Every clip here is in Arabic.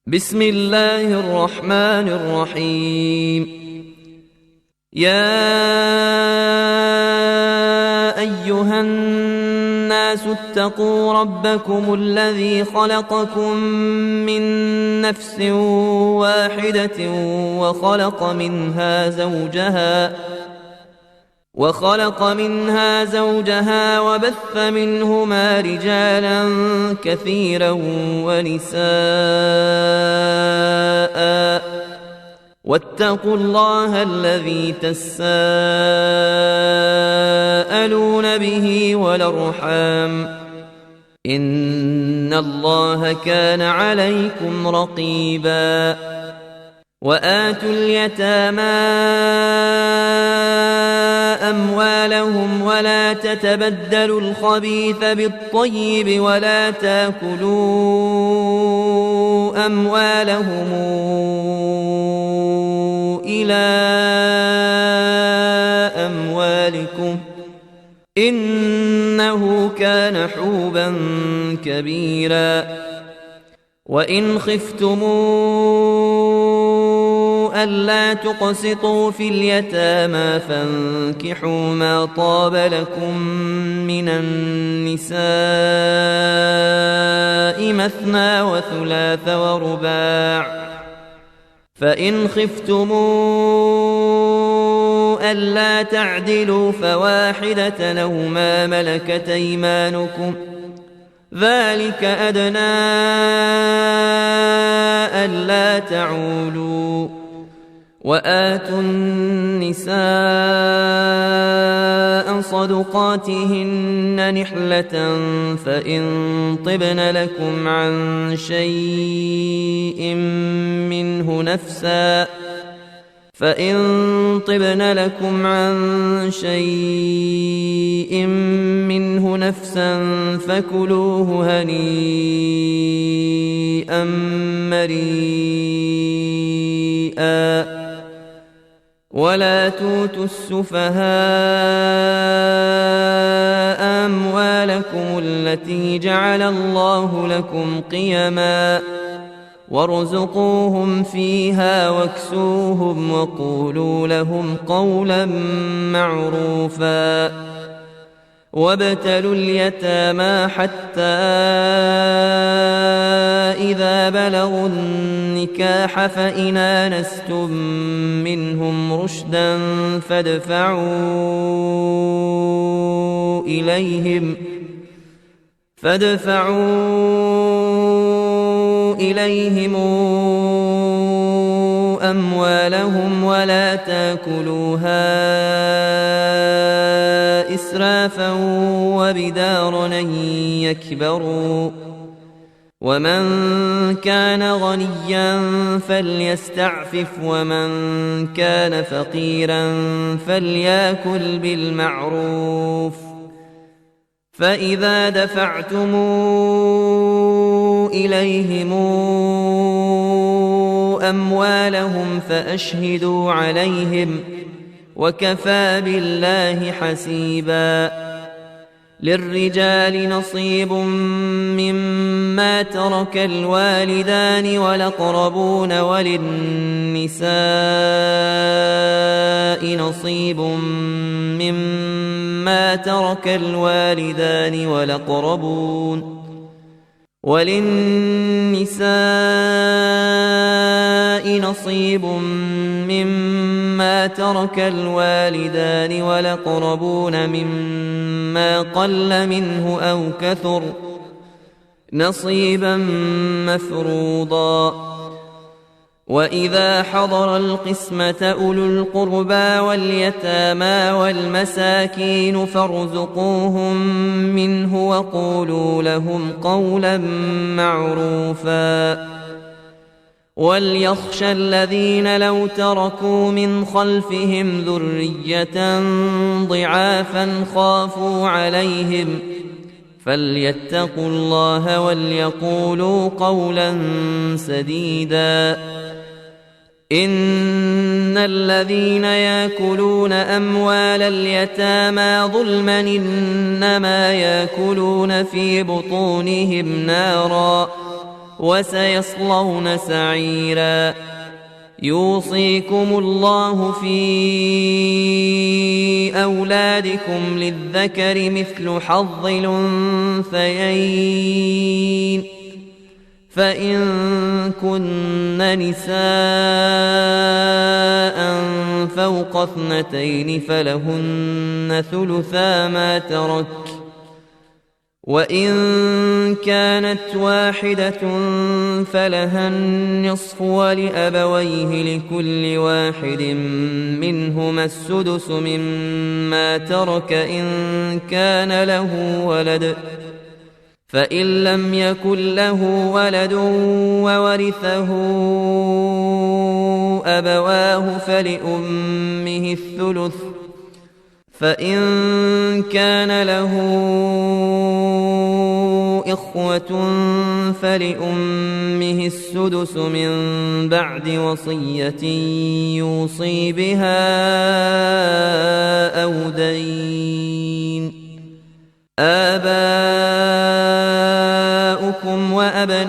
بسم الله الرحمن الرحيم. يا أيها الناس اتقوا ربكم الذي خلقكم من نفس واحدة وخلق منها زوجها وبث منهما رجالا كثيرا ونساء، واتقوا الله الذي تساءلون به والأرحام، إن الله كان عليكم رقيبا. وآتوا اليتامى أموالهم ولا تتبدلوا الخبيث بالطيب ولا تاكلوا أموالهم إلى أموالكم إنه كان حوبا كبيرا. وإن خفتموا ألا تقسطوا في اليتامى فانكحوا ما طاب لكم من النساء مثنى وثلاث ورباع، فإن خفتموا ألا تعدلوا فواحدة أو ما ملكت أيمانكم، ذلك أدنى ألا تعولوا. وآتوا النساء صدقاتهن نحلة، فإن طبن لكم عن شيء منه نفسا فكلوه هنيئا مريئا. ولا توتوا السفهاء أموالكم التي جعل الله لكم قيما، وارزقوهم فيها واكسوهم وقولوا لهم قولا معروفا. وابتلوا اليتامى حتى إذا بلغوا النكاح فإن آنستم منهم رشدا فادفعوا إليهم أموالهم ولا تاكلوها إسرافا وبدارا أن يكبروا. ومن كان غنيا فليستعفف، ومن كان فقيرا فليأكل بالمعروف. فإذا دفعتم إليهم أموالهم فأشهدوا عليهم، وكفى بالله حسيبا. للرجال نصيب مما ترك الوالدان والأقربون، وللنساء نصيب مما ترك الوالدان والأقربون، مما قل منه أو كثر، نصيبا مفروضا. وإذا حضر القسمة أولو القربى واليتامى والمساكين فارزقوهم منه وقولوا لهم قولا معروفا. وليخشى الذين لو تركوا من خلفهم ذرية ضعافا خافوا عليهم فليتقوا الله وليقولوا قولا سديدا. إن الذين يأكلون أموال اليتامى ظلما إنما يأكلون في بطونهم نارا وسيصلون سعيرا يوصيكم الله في أولادكم للذكر مثل حظ الأنثيين فإن كن نساء فوق 2 فلهن ثلثا ما ترك وإن كانت واحدة فلها النصف ولأبويه لكل واحد منهما السدس مما ترك إن كان له ولد فإن لم يكن له ولد وورثه أبواه فلأمه الثلث فإن كان له إخوة فلأمه السدس من بعد وصية يوصي بها أو دين آباؤكم وأبناؤكم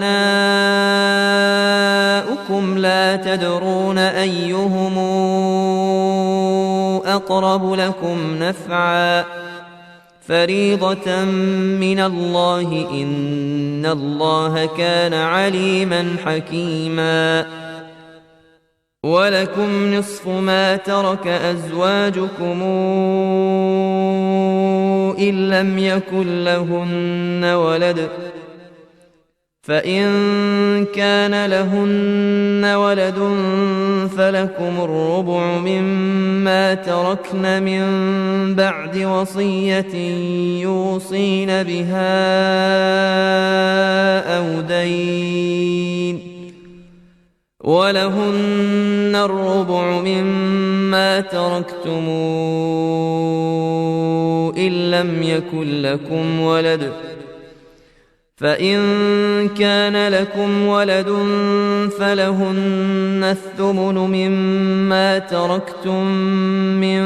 لا تدرون أيهم أقرب لكم نفعا فريضة من الله إن الله كان عليما حكيما ولكم نصف ما ترك أزواجكم إن لم يكن لهن ولد فإن كان لهن ولد فلكم الربع مما تركن من بعد وصية يوصين بها أو دين ولهن الربع مما تركتم إن لم يكن لكم ولد فإن كان لكم ولد فلهن الثمن مما تركتم من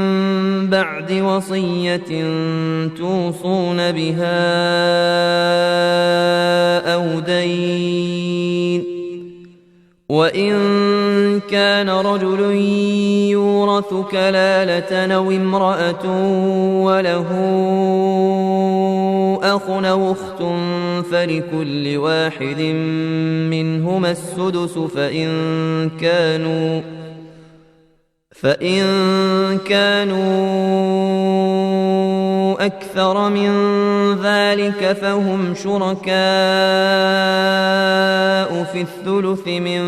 بعد وصية توصون بها أو دين وإن كان رجل يورث كلالة أو امرأة وله أخ أو أخت فلكل واحد منهما السدس فإن كانوا أكثر من ذلك فهم شركاء في الثلث من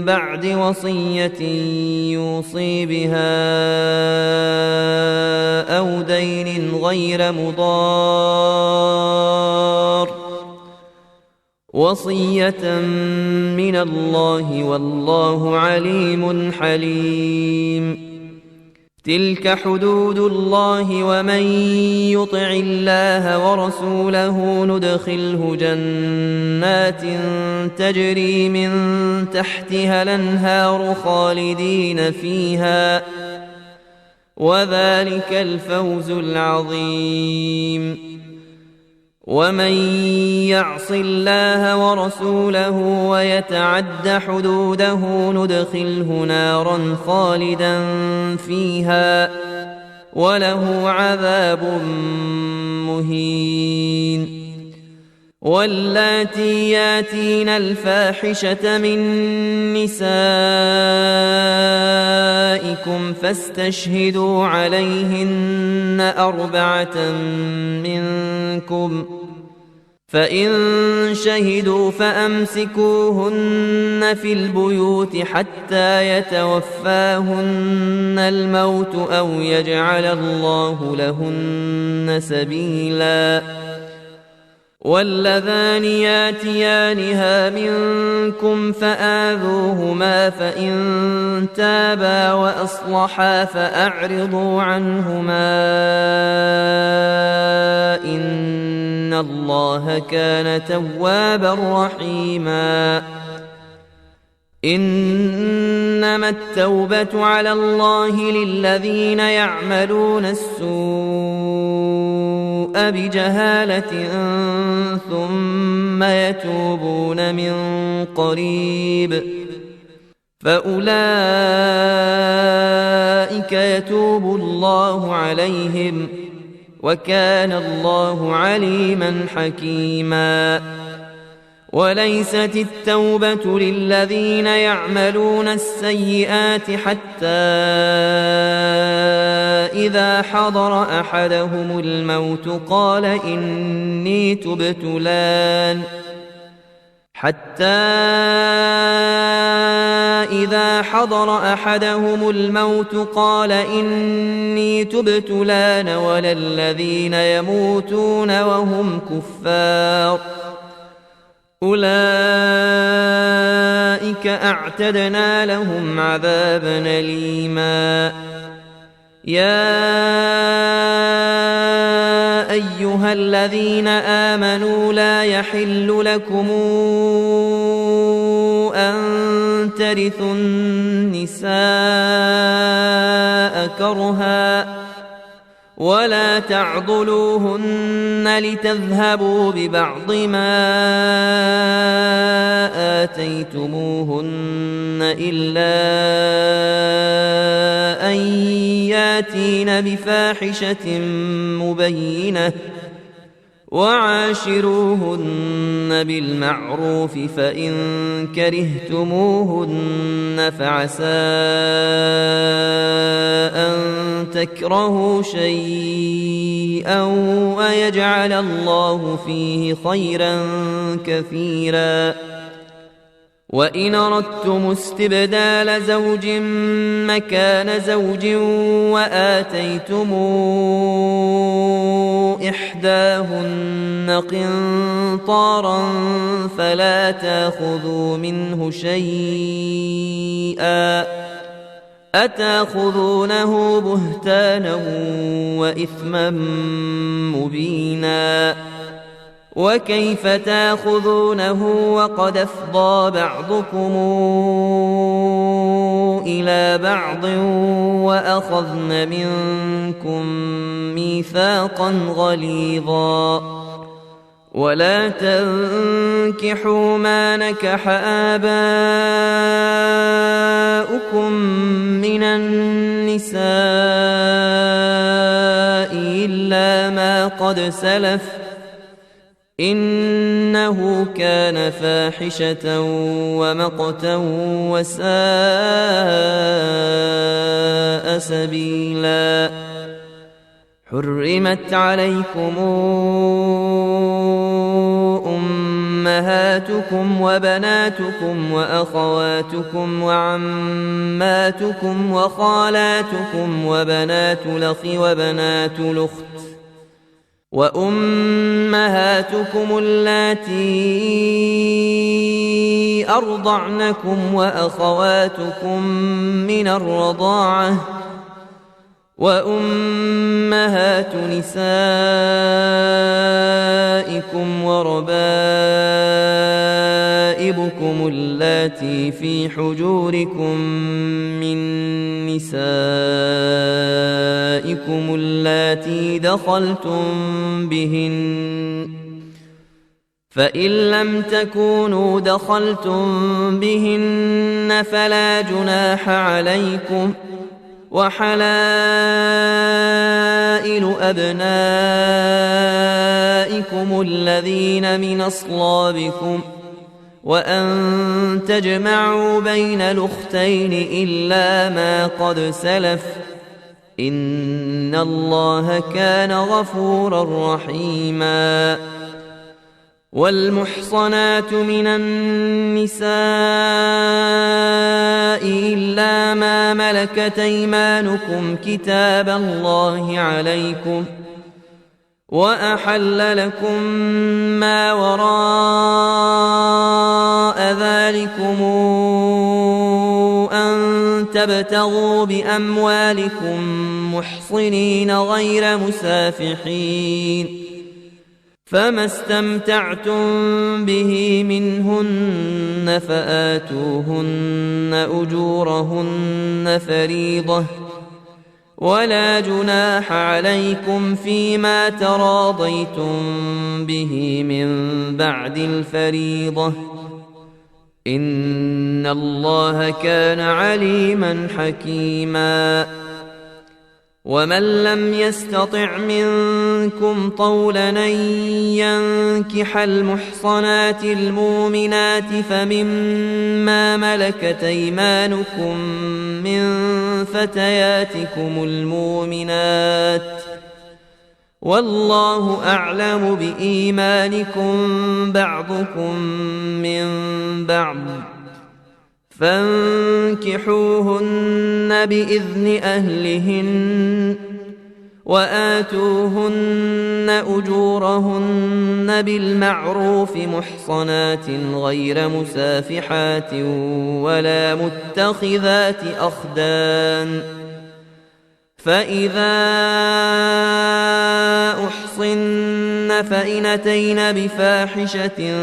بعد وصية يوصي بها أو دين غير مضار وصية من الله والله عليم حليم تلك حدود الله ومن يطع الله ورسوله ندخله جنات تجري من تحتها الأنهار خالدين فيها وذلك الفوز العظيم ومن يعص الله ورسوله ويتعد حدوده ندخله نارا خالدا فيها وله عذاب مهين واللاتي ياتين الفاحشة من نسائكم فاستشهدوا عليهن 4 منكم فإن شهدوا فأمسكوهن في البيوت حتى يتوفاهن الموت أو يجعل الله لهن سبيلا واللذان ياتيانها منكم فآذوهما فإن تابا وأصلحا فأعرضوا عنهما إن الله كان توابا رحيما إنما التوبة على الله للذين يعملون السوء بجهالة ثم يتوبون من قريب فأولئك يتوب الله عليهم وكان الله عليما حكيما. وليست التوبة للذين يعملون السيئات حتى إذا حضر أحدهم الموت قال إني تبت الآن ولا الذين يموتون وهم كفار أولئك أعتدنا لهم عذابا أليما. يا أيها الذين آمنوا لا يحل لكم أن ترثوا النساء كرها ولا تعضلوهن لتذهبوا ببعض ما آتيتموهن إلا أن ياتين بفاحشة مبينة وعاشروهن بالمعروف فإن كرهتموهن فعسى أن تكرهوا شيئا ويجعل الله فيه خيرا كثيرا. وإن أردتم استبدال زوج مكان زوج وآتيتم إحداهن قنطارا فلا تأخذوا منه شيئا أتأخذونه بهتانا وإثما مبينا. وكيف تأخذونه وقد أفضى بعضكم إلى بعض وأخذن منكم ميثاقا غليظا. ولا تنكحوا ما نكح آباؤكم من النساء إلا ما قد سلف إنه كان فاحشة ومقتا وساء سبيلا. حرمت عليكم أمهاتكم وبناتكم وأخواتكم وعماتكم وخالاتكم وبنات الأخ وبنات الأخت وأمهاتكم اللاتي أرضعنكم وأخواتكم من الرضاعة وأمهات نسائكم وربائبكم اللاتي في حجوركم من نسائكم اللاتي دخلتم بهن فإن لم تكونوا دخلتم بهن فلا جناح عليكم وحلائل أبنائكم الذين من أصلابكم وأن تجمعوا بين الأختين إلا ما قد سلف إن الله كان غفورا رحيما. والمحصنات من النساء إلا ما ملكت أيمانكم كتاب الله عليكم وأحل لكم ما وراء ذلكم أن تبتغوا بأموالكم محصنين غير مسافحين فما استمتعتم به منهن فآتوهن أجورهن فريضة ولا جناح عليكم فيما تراضيتم به من بعد الفريضة إن الله كان عليما حكيما ومن لم يستطع منكم طولا أن ينكح المحصنات المؤمنات فمما ملكت أيمانكم من فتياتكم المؤمنات والله أعلم بإيمانكم بعضكم من بعض فانكحوهن بإذن أهلهن وآتوهن أجورهن بالمعروف محصنات غير مسافحات ولا متخذات أخدان فإذا أحصن فإن أتين بفاحشة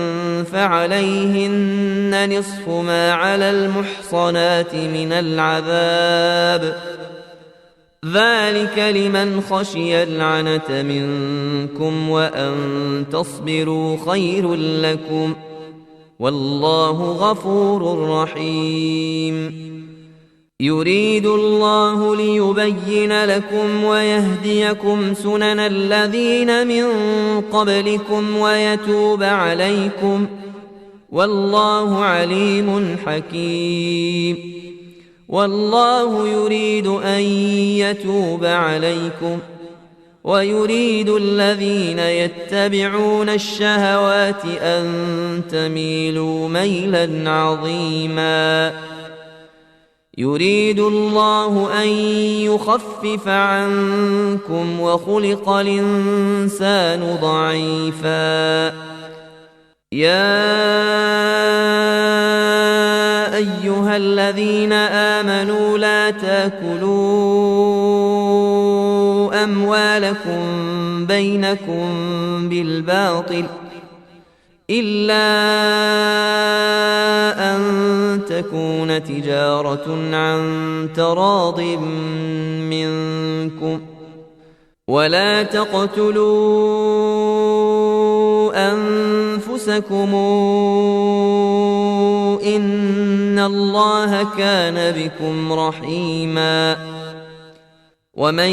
فعليهن نصف ما على المحصنات من العذاب ذلك لمن خشي العنة منكم وأن تصبروا خير لكم والله غفور رحيم يريد الله ليبين لكم ويهديكم سنن الذين من قبلكم ويتوب عليكم والله عليم حكيم والله يريد أن يتوب عليكم ويريد الذين يتبعون الشهوات أن تميلوا ميلا عظيما يريد الله أن يخفف عنكم وخلق الإنسان ضعيفا يا أيها الذين آمنوا لا تأكلوا أموالكم بينكم بالباطل إلا أن تكون تجارة عن تراض منكم ولا تقتلوا أنفسكم إن الله كان بكم رحيما ومن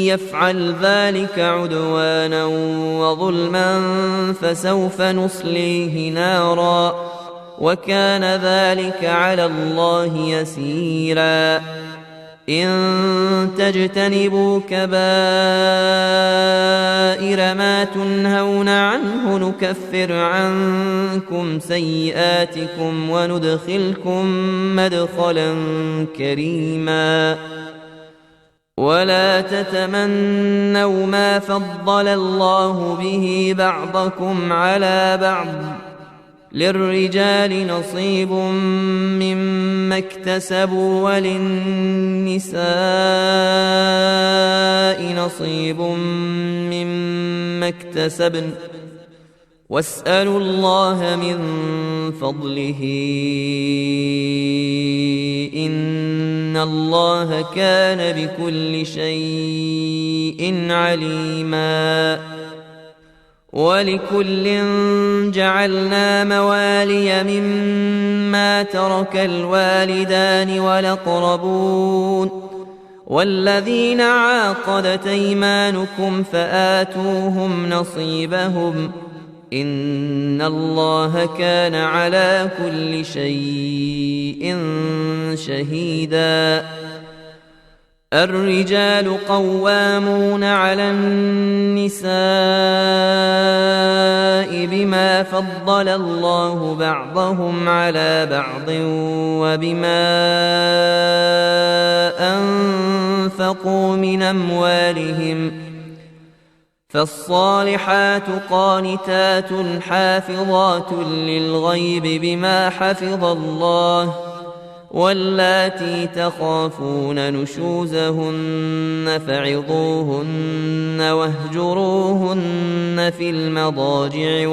يفعل ذلك عدوانا وظلما فسوف نصليه نارا وكان ذلك على الله يسيرا إن تجتنبوا كبائر ما تنهون عنه نكفر عنكم سيئاتكم وندخلكم مدخلا كريما ولا تتمنوا ما فضل الله به بعضكم على بعض للرجال نصيب مما اكتسبوا وللنساء نصيب مما اكتسبن واسألوا الله من فضله إن الله كان بكل شيء عليما ولكل جعلنا موالي مما ترك الوالدان والأقربون والذين عاقدت أيمانكم فآتوهم نصيبهم إن الله كان على كل شيء شهيدا الرجال قوامون على النساء بما فضل الله بعضهم على بعض وبما أنفقوا من أموالهم فالصالحات قانتات حافظات للغيب بما حفظ الله واللاتي تخافون نشوزهن فعظوهن واهجروهن في المضاجع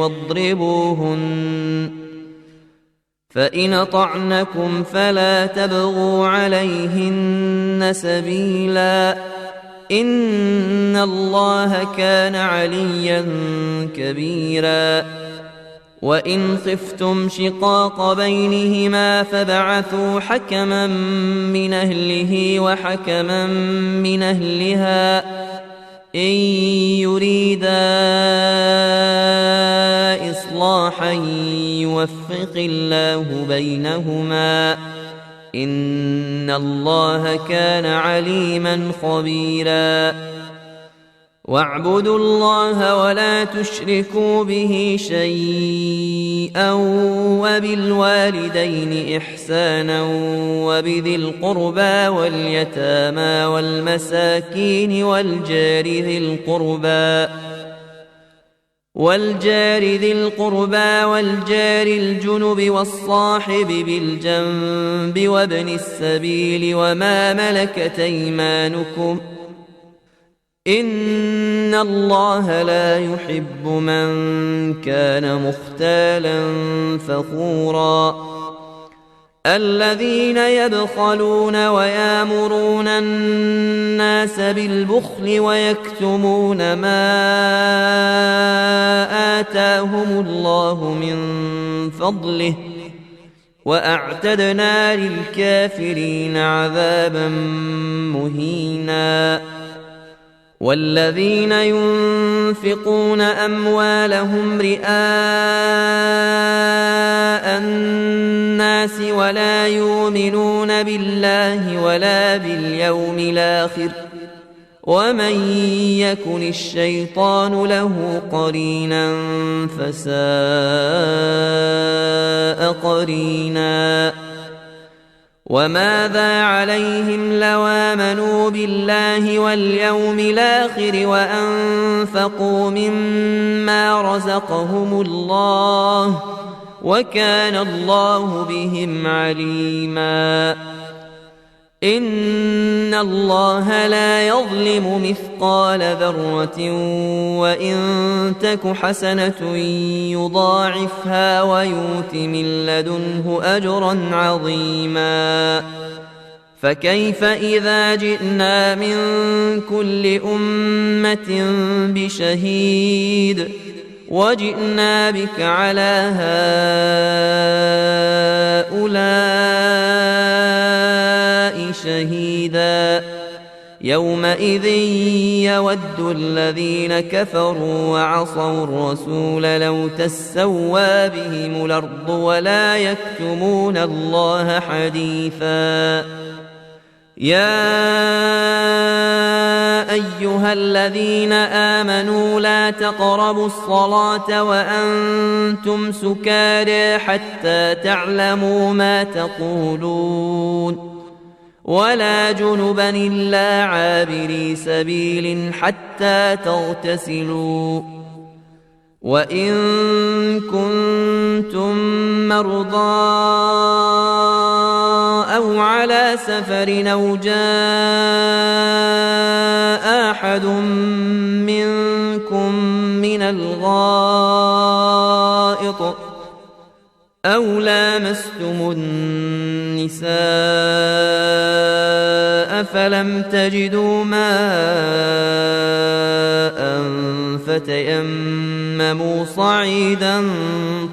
فإن أطعنكم فلا تبغوا عليهن سبيلا إن الله كان عليا كبيرا وإن خفتم شقاق بينهما فابعثوا حكما من أهله وحكما من أهلها إن يريدا إصلاحا يوفق الله بينهما إن الله كان عليما خبيرا واعبدوا الله ولا تشركوا به شيئا وبالوالدين إحسانا وبذي القربى واليتامى والمساكين والجار ذي القربى والجار الجنب والصاحب بالجنب وابن السبيل وما ملكت أيمانكم إن الله لا يحب من كان مختالا فخورا الذين يبخلون ويامرون الناس بالبخل ويكتمون ما آتاهم الله من فضله وأعتدنا للكافرين عذابا مهينا والذين ينفقون أموالهم رئاء الناس ولا يؤمنون بالله ولا باليوم الآخر ومن يكن الشيطان له قرينا فساء قرينا وماذا عليهم لو آمنوا بالله واليوم الآخر وأنفقوا مما رزقهم الله وكان الله بهم عليما إن الله لا يظلم مثقال ذرة وإن تك حسنة يضاعفها ويؤت من لدنه أجرا عظيما فكيف إذا جئنا من كل أمة بشهيد وجئنا بك على هؤلاء شهيدا يومئذ يود الذين كفروا وعصوا الرسول لو تسوى بهم الأرض ولا يكتمون الله حديثا يا أيها الذين آمنوا لا تقربوا الصلاة وأنتم سكارى حتى تعلموا ما تقولون ولا جنبا إلا عابري سبيل حتى تغتسلوا وإن كنتم مرضى أو على سفر أو جاء أحد منكم من الغائط أو لامستم النساء فلم تجدوا ماء فتيمموا صعيدا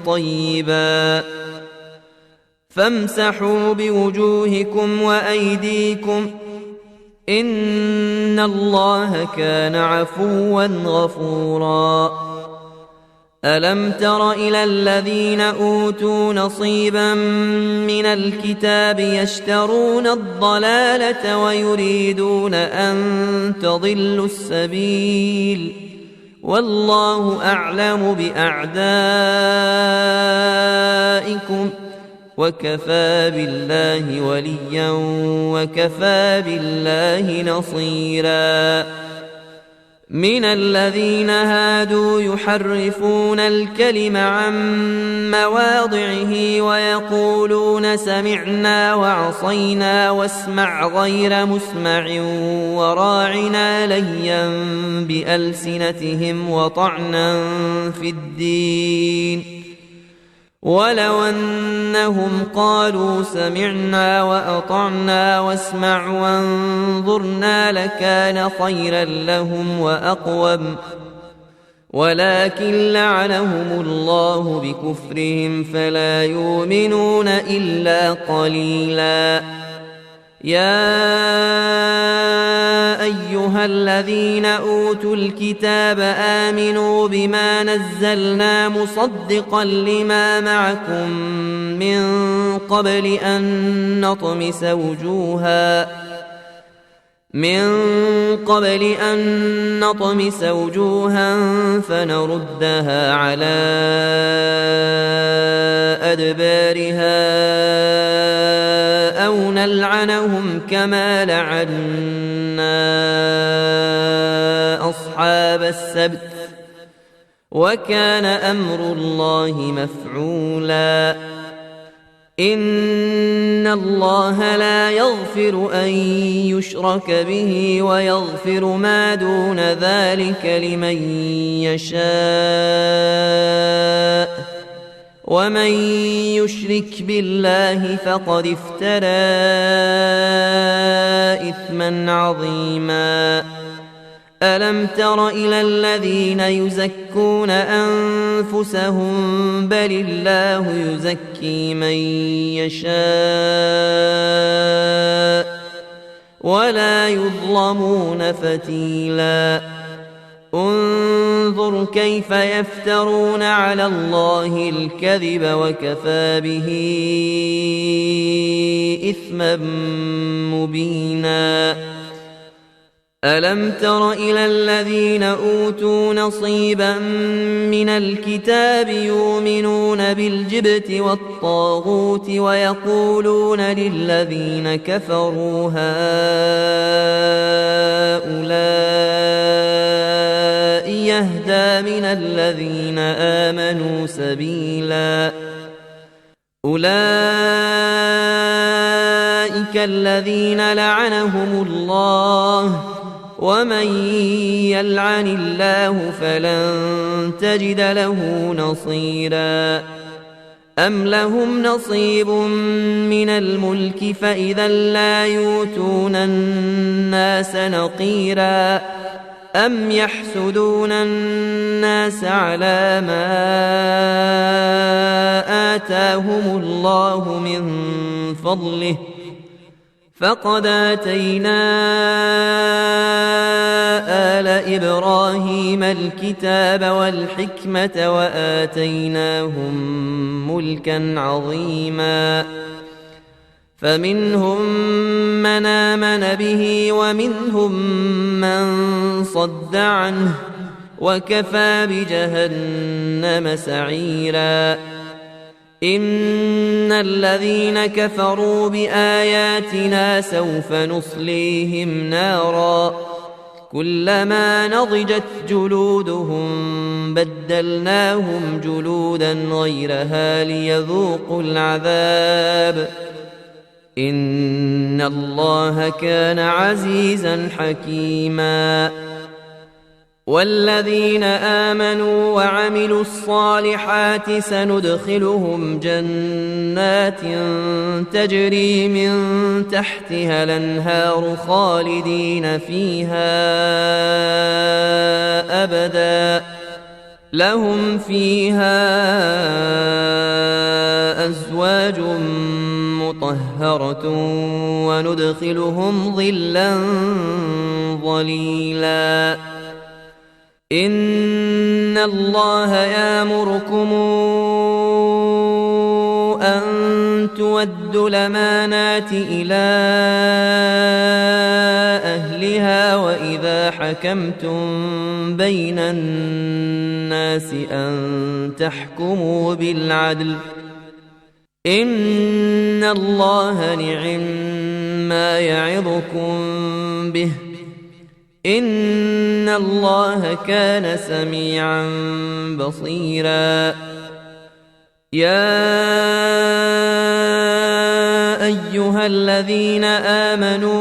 طيبا فامسحوا بوجوهكم وأيديكم إن الله كان عفوا غفورا ألم تر إلى الذين أوتوا نصيبا من الكتاب يشترون الضلالة ويريدون أن تضلوا السبيل والله أعلم بأعدائكم وكفى بالله وليا وكفى بالله نصيرا من الذين هادوا يحرفون الكلم عن مواضعه ويقولون سمعنا وعصينا واسمع غير مسمع وراعنا ليا بألسنتهم وطعنا في الدين ولو أنهم قالوا سمعنا وأطعنا واسمع وانظرنا لكان خيرا لهم وأقوم، ولكن لعنهم الله بكفرهم فلا يؤمنون إلا قليلا. يا أيها الذين أوتوا الكتاب آمنوا بما نزلنا مصدقا لما معكم من قبل أن نطمس وجوها فنردها على أدبارها أو نلعنهم كما لعنا أصحاب السبت وكان أمر الله مفعولا. إن الله لا يغفر أن يشرك به ويغفر ما دون ذلك لمن يشاء، ومن يشرك بالله فقد افترى إثما عظيما. ألم تر إلى الذين يزكون أنفسهم بل الله يزكي من يشاء ولا يظلمون فتيلا. انظر كيف يفترون على الله الكذب وكفى به إثما مبينا. ألم تر إلى الذين أوتوا نصيبا من الكتاب يؤمنون بالجبت والطاغوت ويقولون للذين كفروا هؤلاء يهدى من الذين آمنوا سبيلا. أولئك الذين لعنهم الله ومن يلعن الله فلن تجد له نصيرا. أم لهم نصيب من الملك فإذا لا يؤتون الناس نقيرا. أم يحسدون الناس على ما آتاهم الله من فضله فقد آتينا آل إبراهيم الكتاب والحكمة وآتيناهم ملكا عظيما. فمنهم من آمن به ومنهم من صد عنه وكفى بجهنم سعيرا. إن الذين كفروا بآياتنا سوف نصليهم نارا كلما نضجت جلودهم بدلناهم جلودا غيرها ليذوقوا العذاب إن الله كان عزيزا حكيما. والذين آمنوا وعملوا الصالحات سندخلهم جنات تجري من تحتها الأنهار خالدين فيها أبدا لهم فيها أزواج مطهرة وندخلهم ظلا ظليلا. إن الله يأمركم أن تودوا الأمانات إلى أهلها وإذا حكمتم بين الناس أن تحكموا بالعدل إن الله نعم ما يعظكم به إن الله كان سميعا بصيرا. يا أيها الذين آمنوا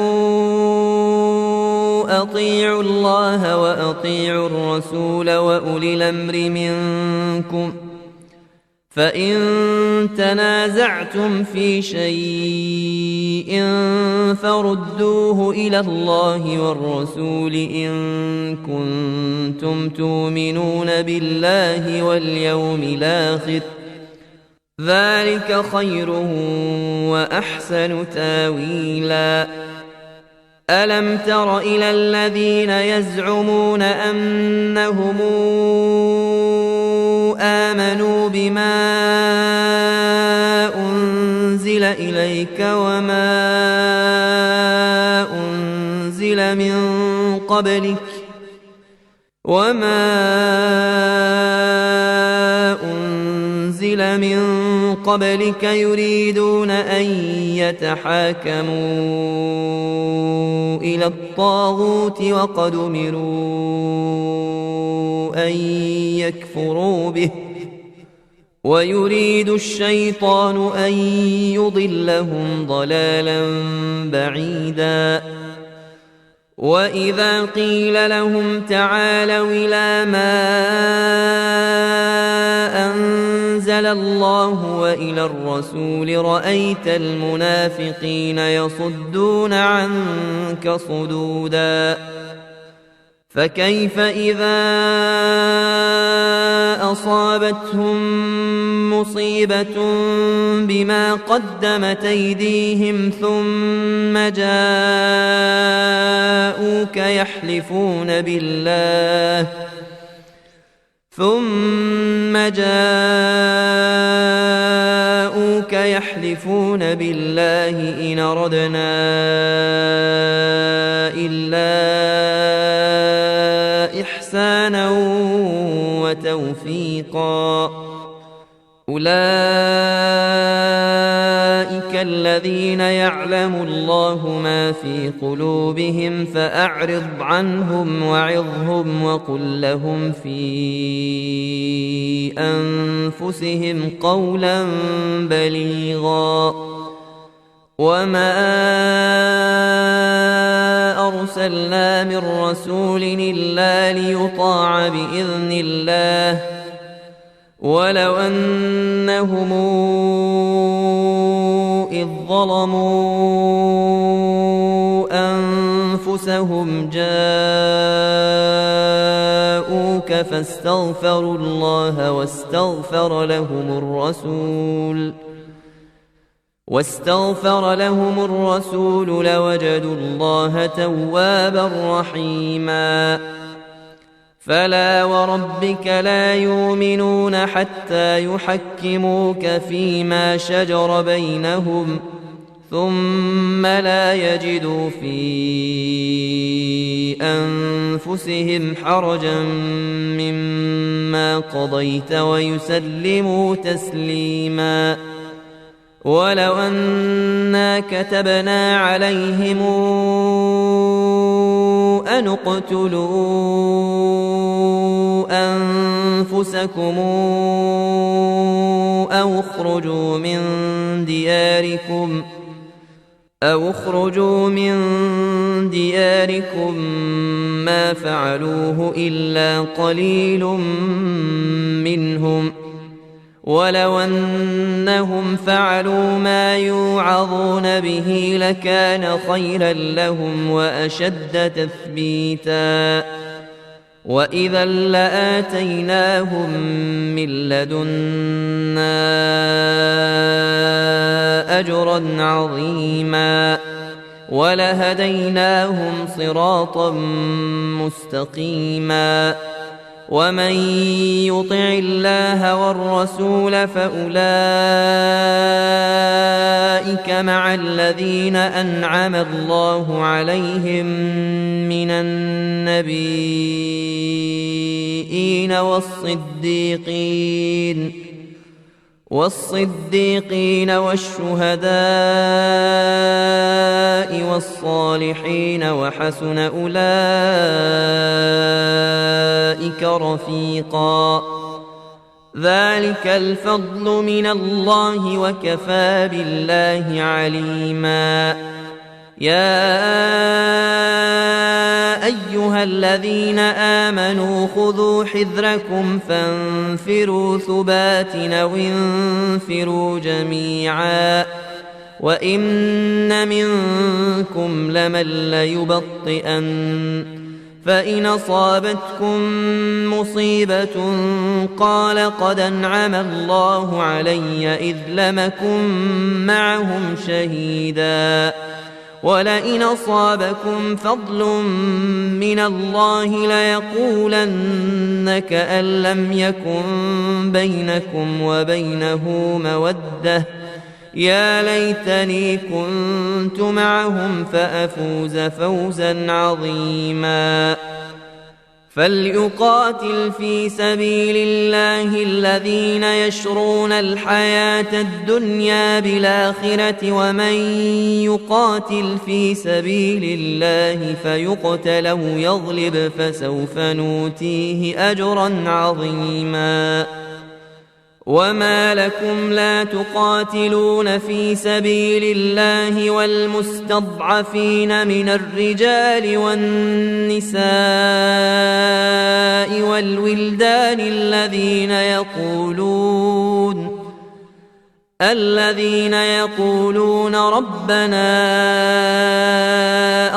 أطيعوا الله وأطيعوا الرسول وأولي الأمر منكم فإن تنازعتم في شيء فردوه إلى الله والرسول إن كنتم تؤمنون بالله واليوم الآخر، ذلك خير وأحسن تاويلا. ألم تر إلى الذين يزعمون أنهم آمنوا بما أنزل إليك وما أنزل من قبلك يريدون أن يتحاكموا إلى الطاغوت وقد أمروا أن يكفروا به ويريد الشيطان أن يضلهم ضلالا بعيدا. وإذا قيل لهم تعالوا إلى ما أنزل الله وإلى الرسول رأيت المنافقين يصدون عنك صدودا. فكيف إذا أصابتهم مصيبة بما قدمت أيديهم ثم جاءوك يحلفون بالله إن أردنا إلا إحسانا وتوفيقا. أولئك الذين يعلم الله ما في قلوبهم فأعرض عنهم وعظهم وقل لهم في أنفسهم قولا بليغا. وما أرسلنا من رسول إلا ليطاع بإذن الله ولو أنهم إذ ظلموا أنفسهم جاءوك فاستغفروا الله واستغفر لهم الرسول لوجدوا الله توابا رحيما. فلا وربك لا يؤمنون حتى يحكموك فيما شجر بينهم ثم لا يجدوا في أنفسهم حرجا مما قضيت ويسلموا تسليما. ولو أنا كتبنا عليهم أن اقتلوا أنفسكم أو اخرجوا من دياركم ما فعلوه إلا قليل منهم ولو أنهم فعلوا ما يوعظون به لكان خيرا لهم وأشد تثبيتا. وإذا لآتيناهم من لدنا أجرا عظيما ولهديناهم صراطا مستقيما. ومن يطع الله والرسول فأولئك مع الذين أنعم الله عليهم من النبيين والصديقين والشهداء والصالحين وحسن أولئك رفيقا. ذلك الفضل من الله وكفى بالله عليما. يا أيها الذين آمنوا خذوا حذركم فانفروا ثبات أو انفروا جميعا وإن منكم لمن ليبطئن فإن أصابتكم مصيبة قال قد أنعم الله علي إذ لم أكن معهم شهيدا ولئن أصابكم فضل من الله ليقولن كأن لم يكن بينكم وبينه مودة يا ليتني كنت معهم فأفوز فوزا عظيما فليقاتل في سبيل الله الذين يشرون الحياة الدنيا بالآخرة ومن يقاتل في سبيل الله فيقتل أو يغلب فسوف نؤتيه أجرا عظيما وما لكم لا تقاتلون في سبيل الله والمستضعفين من الرجال والنساء والولدان الذين يقولون ربنا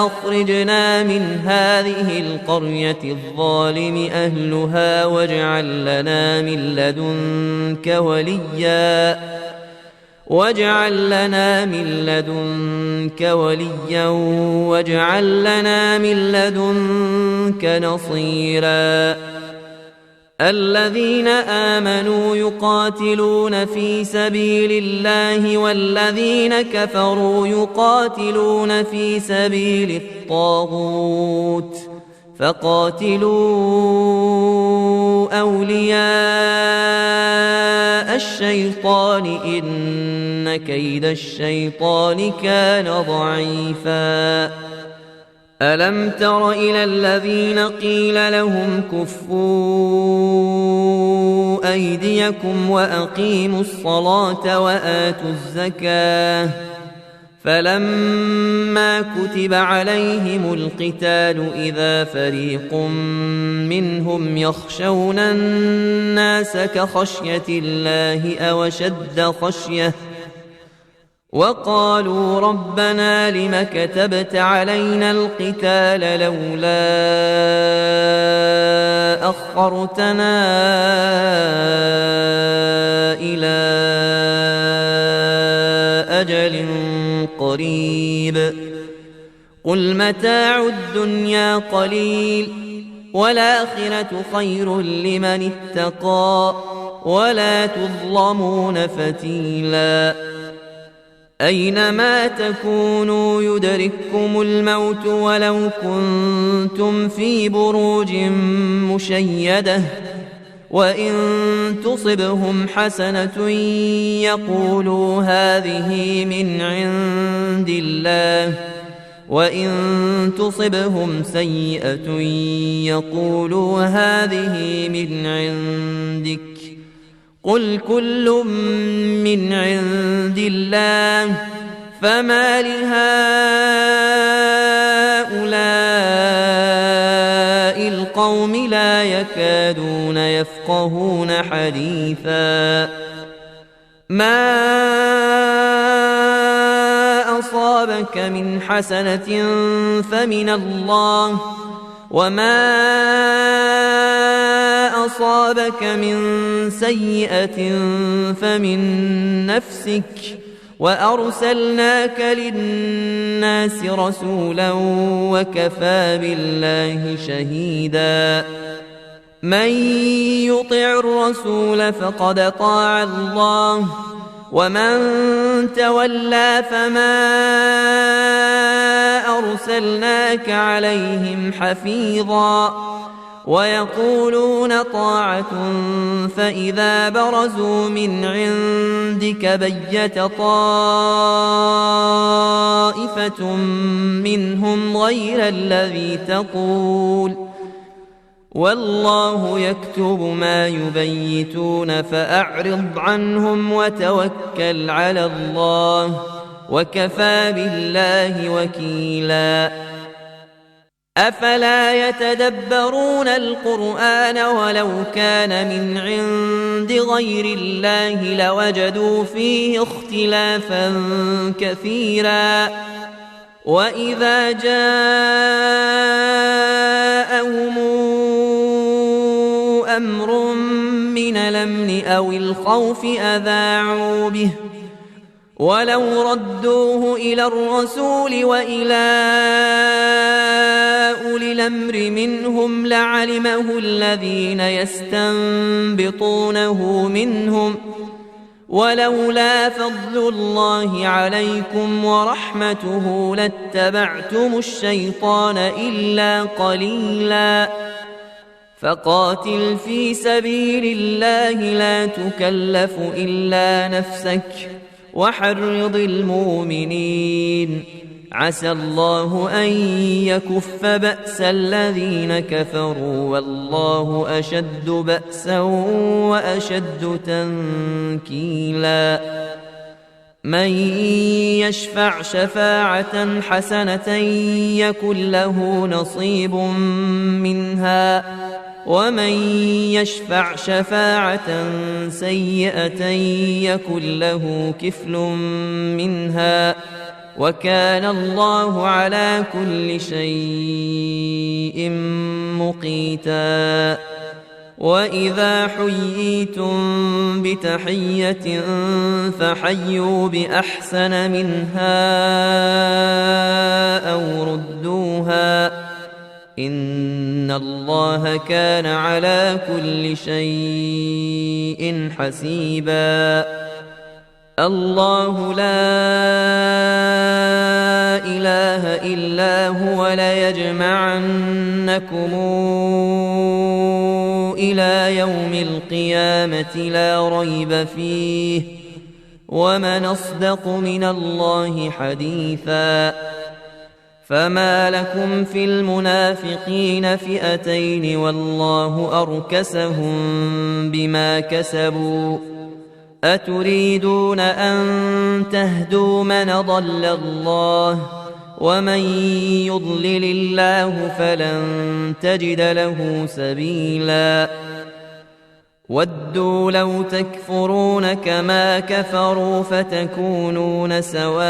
أخرجنا من هذه القرية الظالم أهلها واجعل لنا من لدنك وليا واجعل لنا من لدنك نصيرا الذين آمنوا يقاتلون في سبيل الله والذين كفروا يقاتلون في سبيل الطاغوت فقاتلوا أولياء الشيطان إن كيد الشيطان كان ضعيفا ألم تر إلى الذين قيل لهم كفوا أيديكم وأقيموا الصلاة وآتوا الزكاة فلما كتب عليهم القتال إذا فريق منهم يخشون الناس كخشية الله أو أشد خشية وقالوا ربنا لم كتبت علينا القتال لولا أخرتنا إلى أجل قريب قل متاع الدنيا قليل والآخرة خير لمن اتقى ولا تظلمون فتيلا أينما تكونوا يدرككم الموت ولو كنتم في بروج مشيدة وإن تصبهم حسنة يقولوا هذه من عند الله وإن تصبهم سيئة يقولوا هذه من عندك قل كل من عند الله فما لهؤلاء القوم لا يكادون يفقهون حديثا ما أصابك من حسنة فمن الله وما أصابك من سيئة فمن نفسك وأرسلناك للناس رسولا وكفى بالله شهيدا من يطع الرسول فقد طاع الله ومن تولى فما أرسلناك عليهم حفيظا ويقولون طاعة فإذا برزوا من عندك بيت طائفة منهم غير الذي تقول والله يكتب ما يبيتون فأعرض عنهم وتوكل على الله وكفى بالله وكيلا أفلا يتدبرون القرآن ولو كان من عند غير الله لوجدوا فيه اختلافا كثيرا وإذا جاءهم أمر من الأمن أو الخوف أذاعوا به ولو ردوه إلى الرسول وإلى أولي الأمر منهم لعلمه الذين يستنبطونه منهم ولولا فضل الله عليكم ورحمته لاتبعتم الشيطان إلا قليلا فقاتل في سبيل الله لا تكلف إلا نفسك وحرض المؤمنين عسى الله أن يكف بأس الذين كفروا والله أشد بأسا وأشد تنكيلا من يشفع شفاعة حسنة يكن له نصيب منها ومن يشفع شفاعة سيئة يكن له كفل منها وكان الله على كل شيء مقيتا وإذا حييتم بتحية فحيوا بأحسن منها أو ردوها إن الله كان على كل شيء حسيبا الله لا إله إلا هو ليجمعنكم إلى يوم القيامة لا ريب فيه ومن أصدق من الله حديثا فما لكم في المنافقين فئتين والله أركسهم بما كسبوا أتريدون أن تهدوا من ضل الله ومن يضلل الله فلن تجد له سبيلا ودوا لو تكفرون كما كفروا فتكونون سواء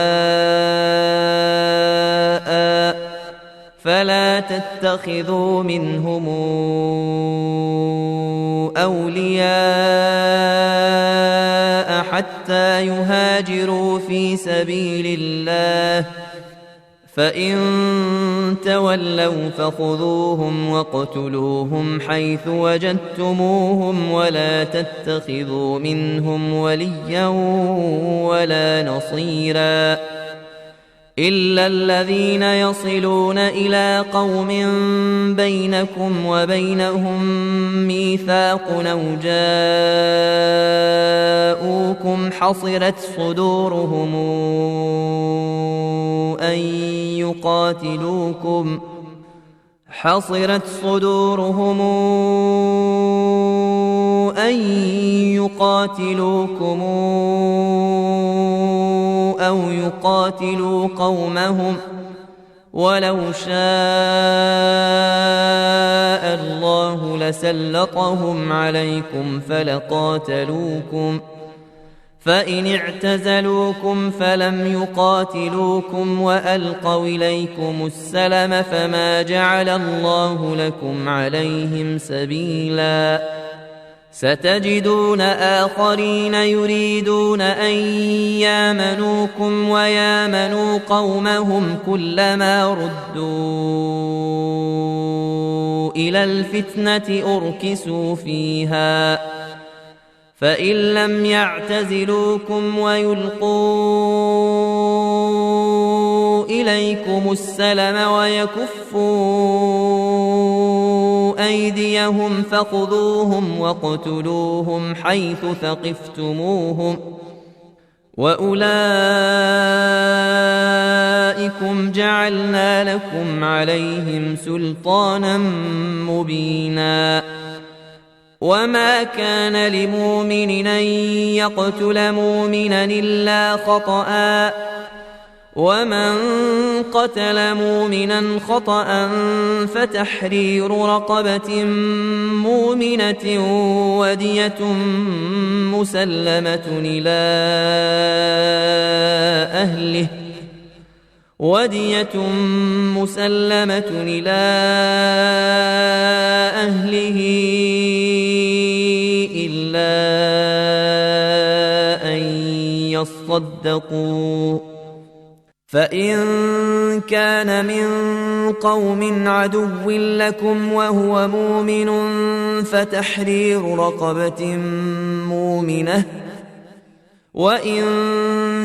فلا تتخذوا منهم أولياء حتى يهاجروا في سبيل الله فإن تولوا فخذوهم واقتلوهم حيث وجدتموهم ولا تتخذوا منهم وليا ولا نصيرا إلا الذين يصلون إلى قوم بينكم وبينهم ميثاق أو جاءوكم حصرت صدورهم أن يقاتلوكم أو يقاتلوا قومهم ولو شاء الله لسلطهم عليكم فلقاتلوكم فإن اعتزلوكم فلم يقاتلوكم وألقوا إليكم السلم فما جعل الله لكم عليهم سبيلا ستجدون آخرين يريدون أن يامنوكم ويامنوا قومهم كلما ردوا إلى الفتنة أركسوا فيها فإن لم يعتزلوكم ويلقوا إليكم السلم ويكفوا أيديهم فخذوهم واقتلوهم حيث ثقفتموهم وأولئكم جعلنا لكم عليهم سلطانا مبينا وما كان لمؤمن أن يقتل مؤمنا إلا خطأ ومن قتل مؤمنا خطأ فتحرير رقبة مؤمنة ودية مسلمة إلى أهله إلا أن يصدقوا، فإن كان من قوم عدو لكم وهو مؤمن فتحرير رقبة مؤمنة، وإن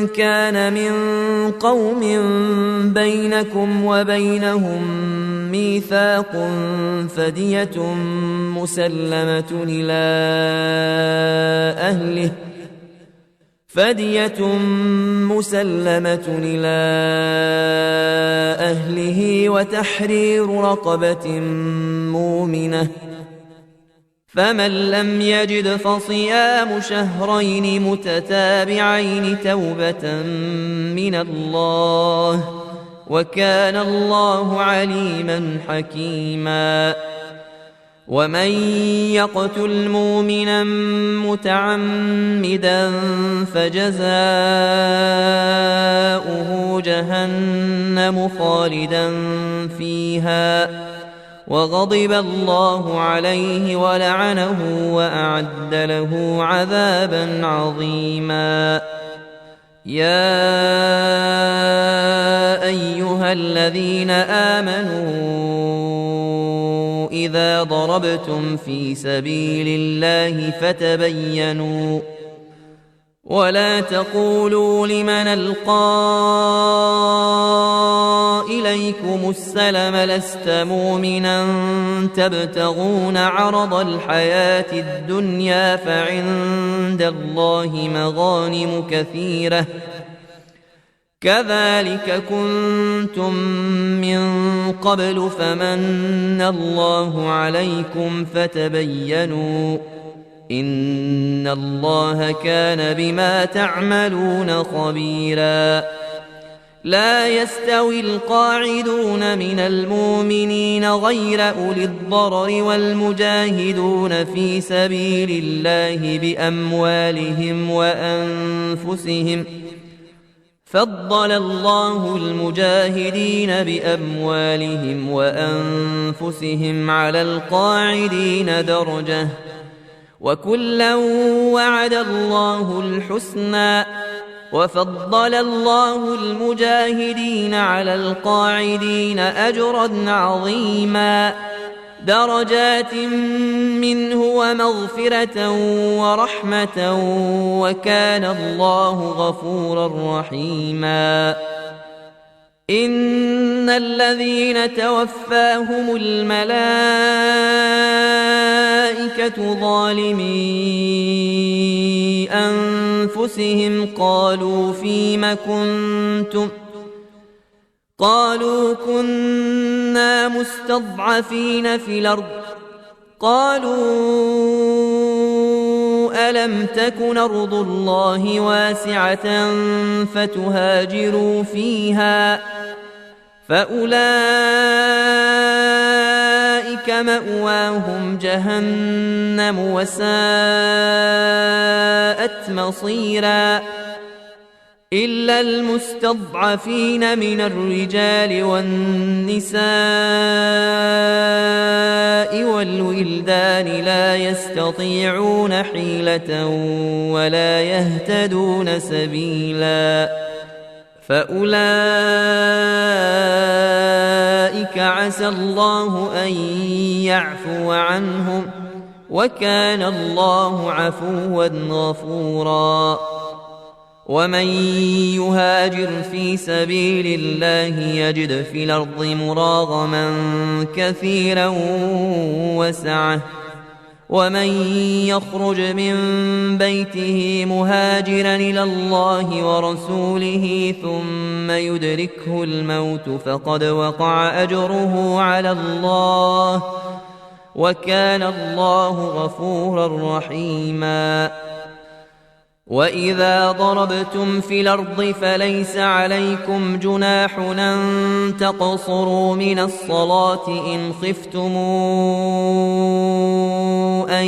كان من قوم بينكم وبينهم ميثاق فدية مسلمة إلى أهله وتحرير رقبة مؤمنة، فمن لم يجد فصيام شهرين متتابعين توبة من الله، وكان الله عليما حكيما. ومن يقتل مؤمنا متعمدا فجزاؤه جهنم خالدا فيها وغضب الله عليه ولعنه وأعد له عذابا عظيما. يا أيها الذين آمنوا إذا ضربتم في سبيل الله فتبينوا ولا تقولوا لمن ألقى إليكم السلم لست مؤمنا تبتغون عرض الحياة الدنيا فعند الله مغانم كثيرة كذلك كنتم من قبل فمن الله عليكم فتبينوا إن الله كان بما تعملون خبيرا. لا يستوي القاعدون من المؤمنين غير أولي الضرر والمجاهدون في سبيل الله بأموالهم وأنفسهم، فضل الله المجاهدين بأموالهم وأنفسهم على القاعدين درجة، وكلا وعد الله الحسنى، وفضل الله المجاهدين على القاعدين أجرا عظيما، درجات منه ومغفرة ورحمة، وكان الله غفورا رحيما. إن الذين توفاهم الملائكة ظالمي أنفسهم قالوا فيم كنتم قالوا كنا مستضعفين في الأرض قالوا ألم تكن أرض الله واسعة فتهاجروا فيها فأولئك مأواهم جهنم وساءت مصيرا إلا المستضعفين من الرجال والنساء والولدان لا يستطيعون حيلة ولا يهتدون سبيلا فأولئك عسى الله أن يعفو عنهم وكان الله عفوا غفورا. ومن يهاجر في سبيل الله يجد في الأرض مراغما كثيرا وسعة ومن يخرج من بيته مهاجرا إلى الله ورسوله ثم يدركه الموت فقد وقع أجره على الله وكان الله غفورا رحيما. وإذا ضربتم في الأرض فليس عليكم جناح أن تقصروا من الصلاة إن خفتم أن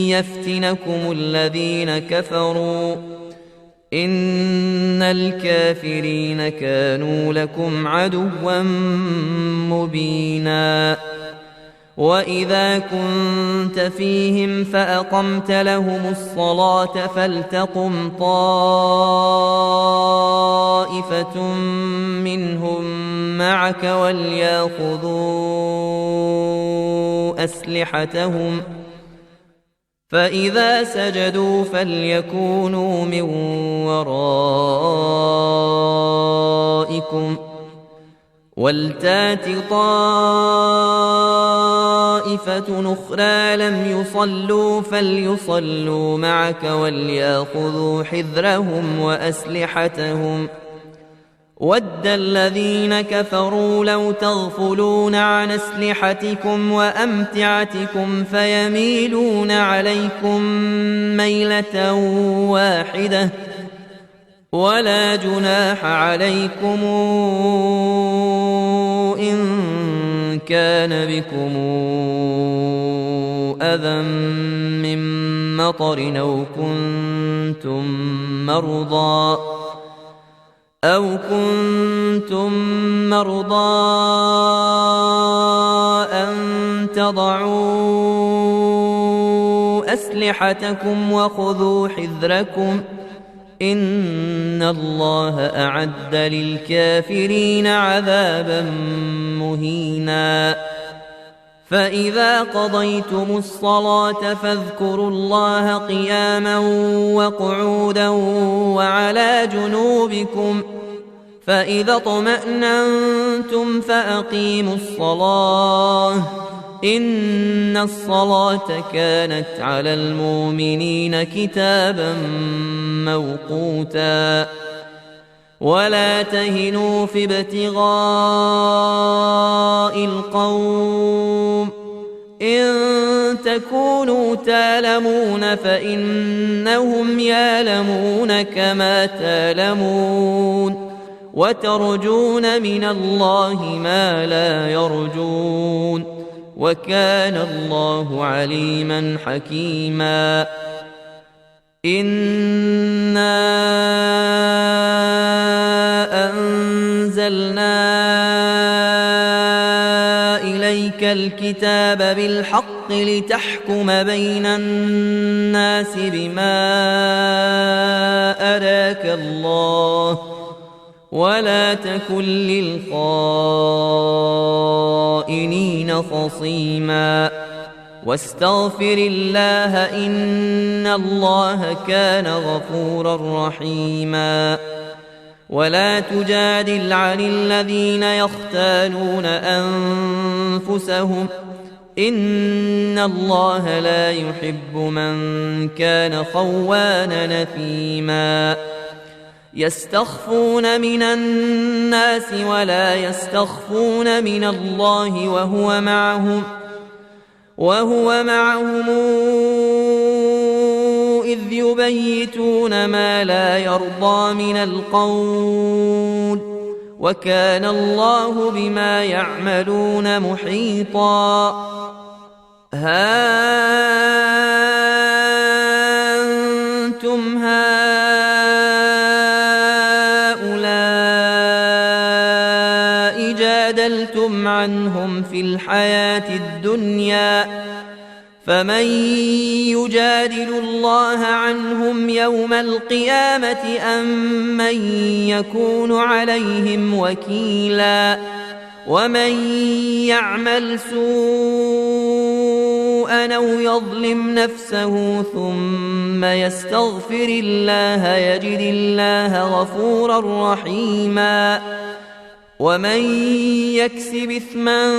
يفتنكم الذين كفروا إن الكافرين كانوا لكم عدوا مبينا وإذا كنت فيهم فأقمت لهم الصلاة فلتقم طائفة منهم معك وليأخذوا أسلحتهم فإذا سجدوا فليكونوا من ورائكم ولتات طائفة أخرى لم يصلوا فليصلوا معك وليأخذوا حذرهم وأسلحتهم ود الذين كفروا لو تغفلون عن أسلحتكم وأمتعتكم فيميلون عليكم ميلة واحدة ولا جناح عليكم إن كان بكم أذى من مطر أو كنتم مرضى أن تضعوا أسلحتكم وخذوا حذركم إن الله أعد للكافرين عذابا مهينا فإذا قضيتم الصلاة فاذكروا الله قياما وقعودا وعلى جنوبكم فإذا اطمأننتم فأقيموا الصلاة إن الصلاة كانت على المؤمنين كتابا موقوتا ولا تهنوا في ابتغاء القوم إن تكونوا تألمون فإنهم يألمون كما تألمون وترجون من الله ما لا يرجون وكان الله عليما حكيما إنا أنزلنا إليك الكتاب بالحق لتحكم بين الناس بما أراك الله ولا تكن للخائنين خصيما واستغفر الله إن الله كان غفورا رحيما ولا تجادل عن الذين يختانون أنفسهم إن الله لا يحب من كان خوانا نثيما يستخفون من الناس ولا يستخفون من الله وهو معهم إذ يبيتون ما لا يرضى من القول وكان الله بما يعملون محيطا ها أنتم هؤلاء جادلتم عنهم في الحياة الدنيا فمن يجادل الله عنهم يوم القيامة أم من يكون عليهم وكيلا ومن يعمل سوءا أو يظلم نفسه ثم يستغفر الله يجد الله غفورا رحيما ومن يكسب إثما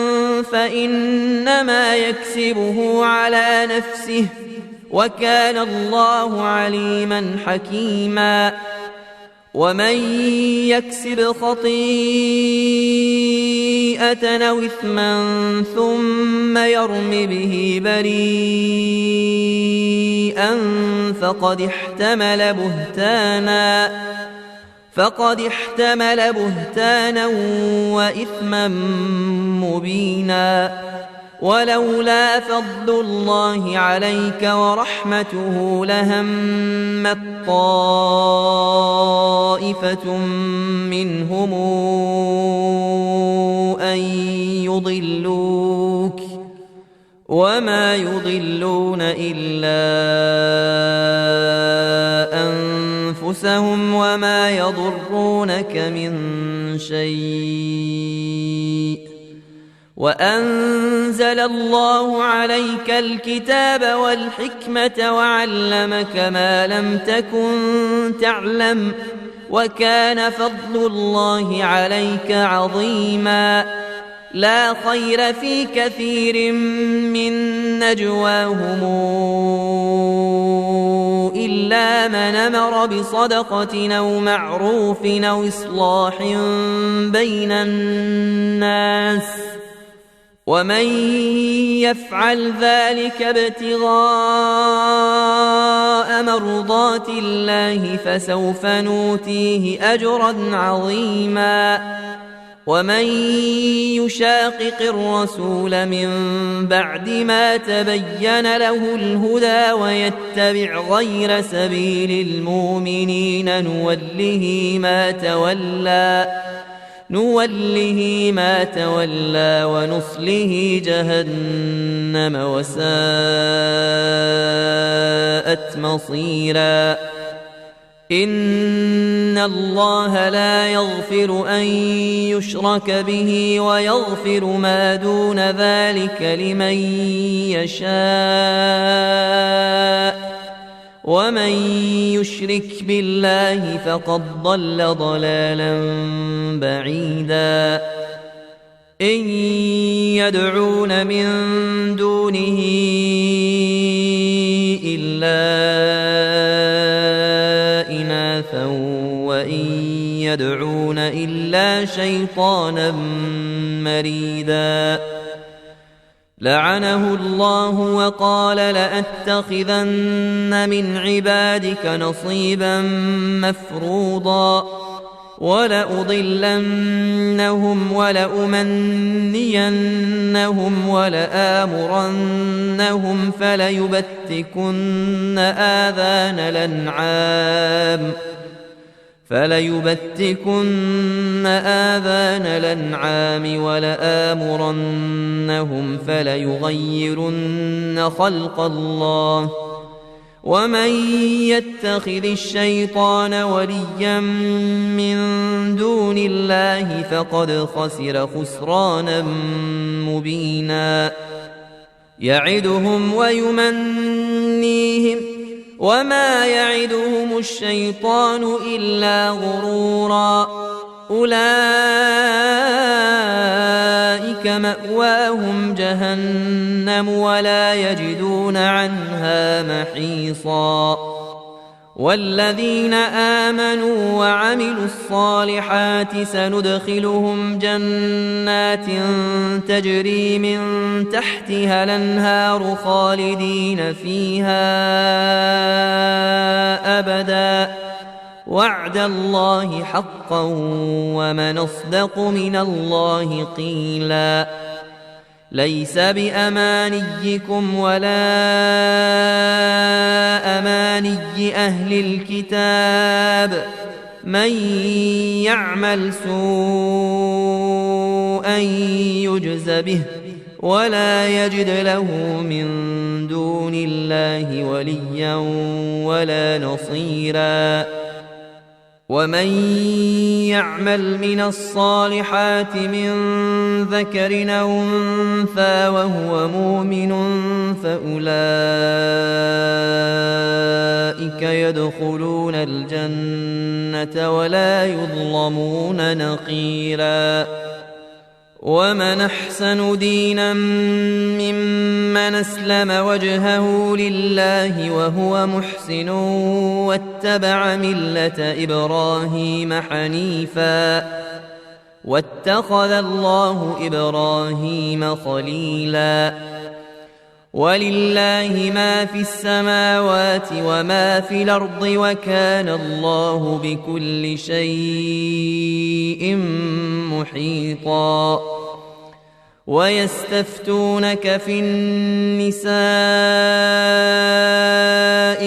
فإنما يكسبه على نفسه وكان الله عليما حكيما ومن يكسب خطيئة أو إثما ثم يرم به بريئا فقد احتمل بهتانا وإثما مبينا. ولولا فضل الله عليك ورحمته لهمت طائفة منهم أن يضلوك وما يضلون إلا أنفسهم وما يضرونك من شيء. وأنزل الله عليك الكتاب والحكمة وعلمك ما لم تكن تعلم وكان فضل الله عليك عظيما. لا خير في كثير من نجواهم إلا من أمر بصدقة أو معروف أو إصلاح بين الناس ومن يفعل ذلك ابتغاء مرضات الله فسوف نؤتيه أجرا عظيما. ومن يشاقق الرسول من بعد ما تبين له الهدى ويتبع غير سبيل المؤمنين نوله ما تولى ونصله جهنم وساءت مصيرا. إن الله لا يغفر أن يشرك به ويغفر ما دون ذلك لمن يشاء ومن يشرك بالله فقد ضل ضلالا بعيدا. إن يدعون من دونه إلا إناثا وإن يدعون إلا شيطانا مريدا. لعنه الله وقال لأتخذن من عبادك نصيبا مفروضا ولأضلنهم ولأمنينهم ولآمرنهم فليبتكن آذان الأنعام ولآمرنهم فليغيرن خلق الله. ومن يتخذ الشيطان وليا من دون الله فقد خسر خسرانا مبينا. يعدهم ويمنيهم وما يعدهم الشيطان إلا غرورا. أولئك مأواهم جهنم ولا يجدون عنها محيصا. والذين آمنوا وعملوا الصالحات سندخلهم جنات تجري من تحتها الأنهار خالدين فيها أبدا وعد الله حقا ومن أصدق من الله قيلا. ليس بأمانيكم ولا أماني أهل الكتاب من يعمل سوءا يجز به ولا يجد له من دون الله وليا ولا نصيرا. ومن يعمل من الصالحات من ذكر أو أنثى وهو مؤمن فأولئك يدخلون الجنة ولا يظلمون نقيرا. ومن أحسن دينا ممن أسلم وجهه لله وهو محسن واتبع ملة إبراهيم حنيفا واتخذ الله إبراهيم خليلا ولله ما في السماوات وما في الأرض وكان الله بكل شيء محيطا ويستفتونك في النساء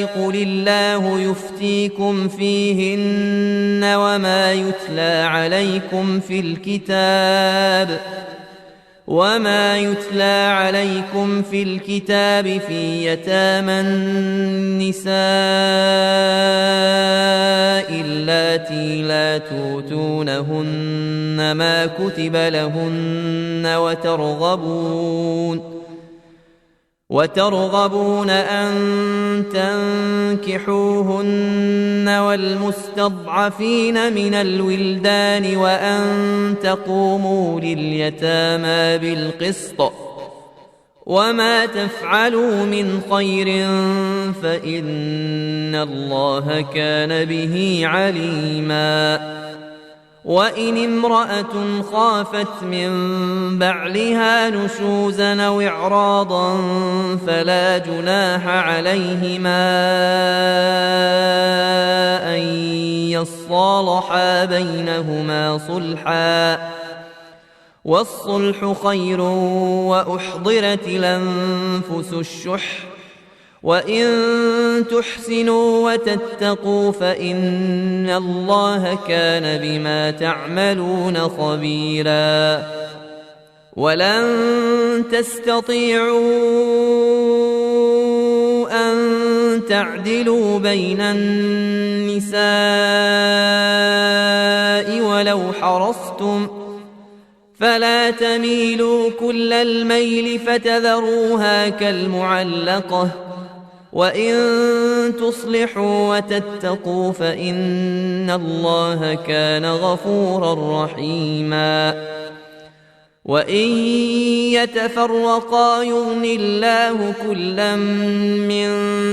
قل الله يفتيكم فيهن وما يتلى عليكم في الكتاب في يتامى النساء اللاتي لا توتونهن ما كتب لهن وترغبون أن تنكحوهن والمستضعفين من الولدان وأن تقوموا لليتامى بالقسط وما تفعلوا من خير فإن الله كان به عليما وإن امرأة خافت من بعلها نشوزا أو إعراضا فلا جناح عليهما أن يصالحا بينهما صلحا والصلح خير وأحضرت الأنفس الشح وإن تحسنوا وتتقوا فإن الله كان بما تعملون خبيرا ولن تستطيعوا أن تعدلوا بين النساء ولو حرصتم فلا تميلوا كل الميل فتذروها كالمعلقة وإن تصلحوا وتتقوا فإن الله كان غفورا رحيما وإن يتفرقا يغن الله كلا من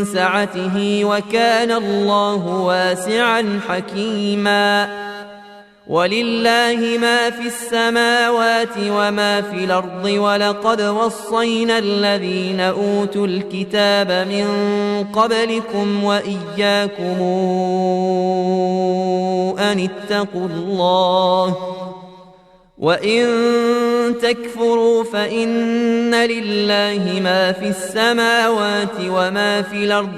سعته وكان الله واسعا حكيما ولله ما في السماوات وما في الأرض ولقد وصينا الذين أوتوا الكتاب من قبلكم وإياكم أن اتقوا الله وإن تكفروا فإن لله ما في السماوات وما في الأرض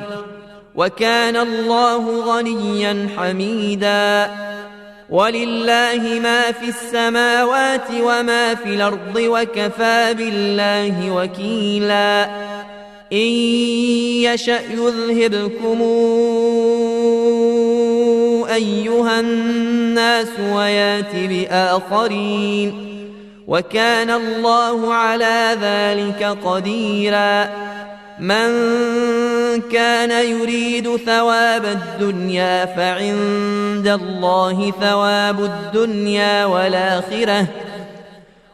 وكان الله غنيا حميدا ولله ما في السماوات وما في الأرض وكفى بالله وكيلا إن يشأ يذهبكم أيها الناس ويات بآخرين وكان الله على ذلك قديرا من كان يريد ثواب الدنيا فعند الله ثواب الدنيا والآخرة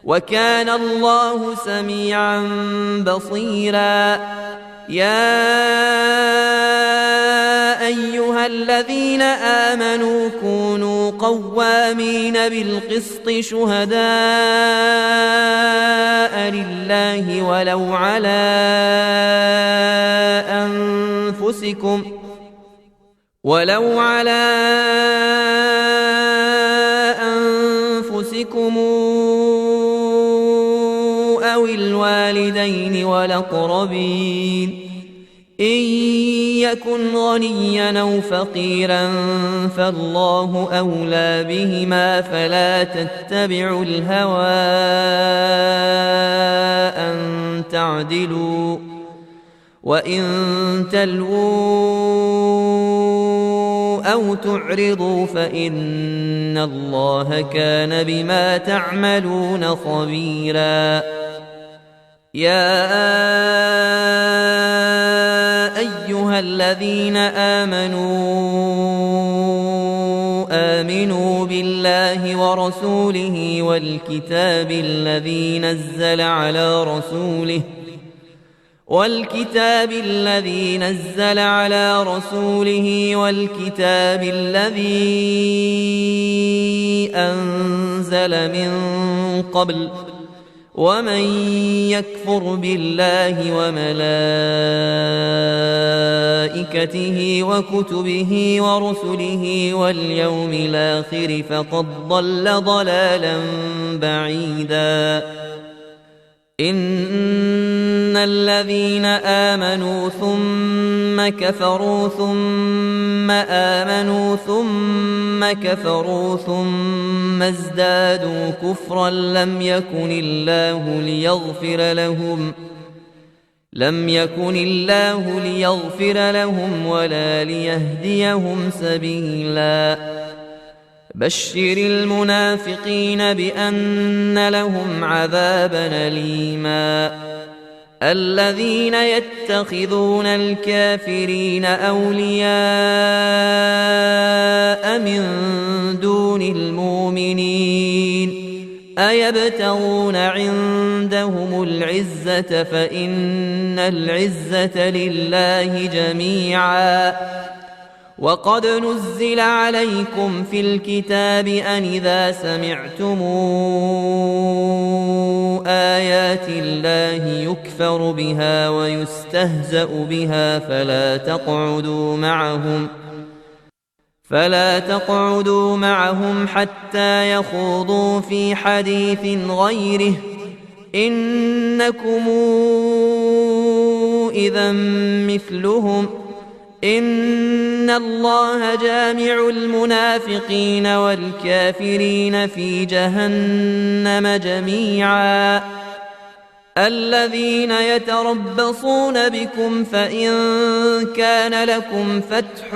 وكان الله سميعا بصيرا يا أيها الذين آمنوا كونوا قوامين بالقسط شهداء لله ولو على أنفسكم أو الوالدين والأقربين إن يكن غنيا أو فقيرا فالله أولى بهما فلا تتبعوا الهوى أن تعدلوا وإن تلووا أو تعرضوا فإن الله كان بما تعملون خبيرا يا أيها الذين آمنوا بالله الله ورسوله والكتاب الذي نزل على رسوله والكتاب الذي أنزل من قبل ومن يكفر بالله وملائكته وكتبه ورسله واليوم الآخر فقد ضل ضلالا بعيدا إن الذين آمنوا ثم كفروا ثم آمنوا ثم كفروا ثم ازدادوا كفرا لم يكن الله ليغفر لهم ولا ليهديهم سبيلا بشر المنافقين بأن لهم عذابا أليما الذين يتخذون الكافرين أولياء من دون المؤمنين أيبتغون عندهم العزة فإن العزة لله جميعا وقد نزل عليكم في الكتاب أن إذا سمعتم آيات الله يكفر بها ويستهزأ بها فلا تقعدوا معهم حتى يخوضوا في حديث غيره إنكم إذا مثلهم إن الله جامع المنافقين والكافرين في جهنم جميعا الذين يتربصون بكم فإن كان لكم فتح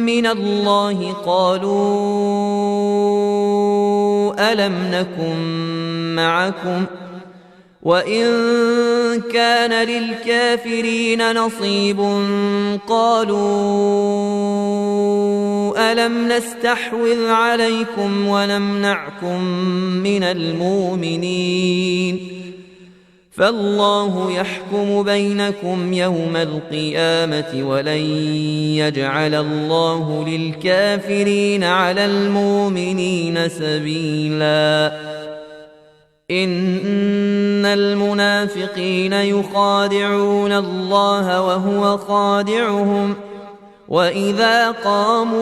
من الله قالوا ألم نكن معكم وإن كان للكافرين نصيب قالوا ألم نستحوذ عليكم ونمنعكم من المؤمنين فالله يحكم بينكم يوم القيامة ولن يجعل الله للكافرين على المؤمنين سبيلا إن المنافقين يخادعون الله وهو خادعهم وإذا قاموا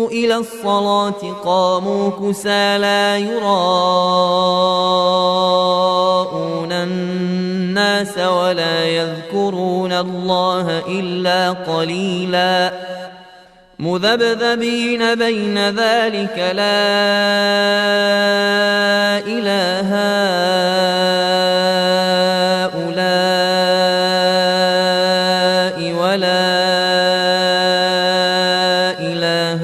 إلى الصلاة قاموا كسالى يراءون الناس ولا يذكرون الله إلا قليلا مذبذبين بين ذلك لا إله هؤلاء ولا إله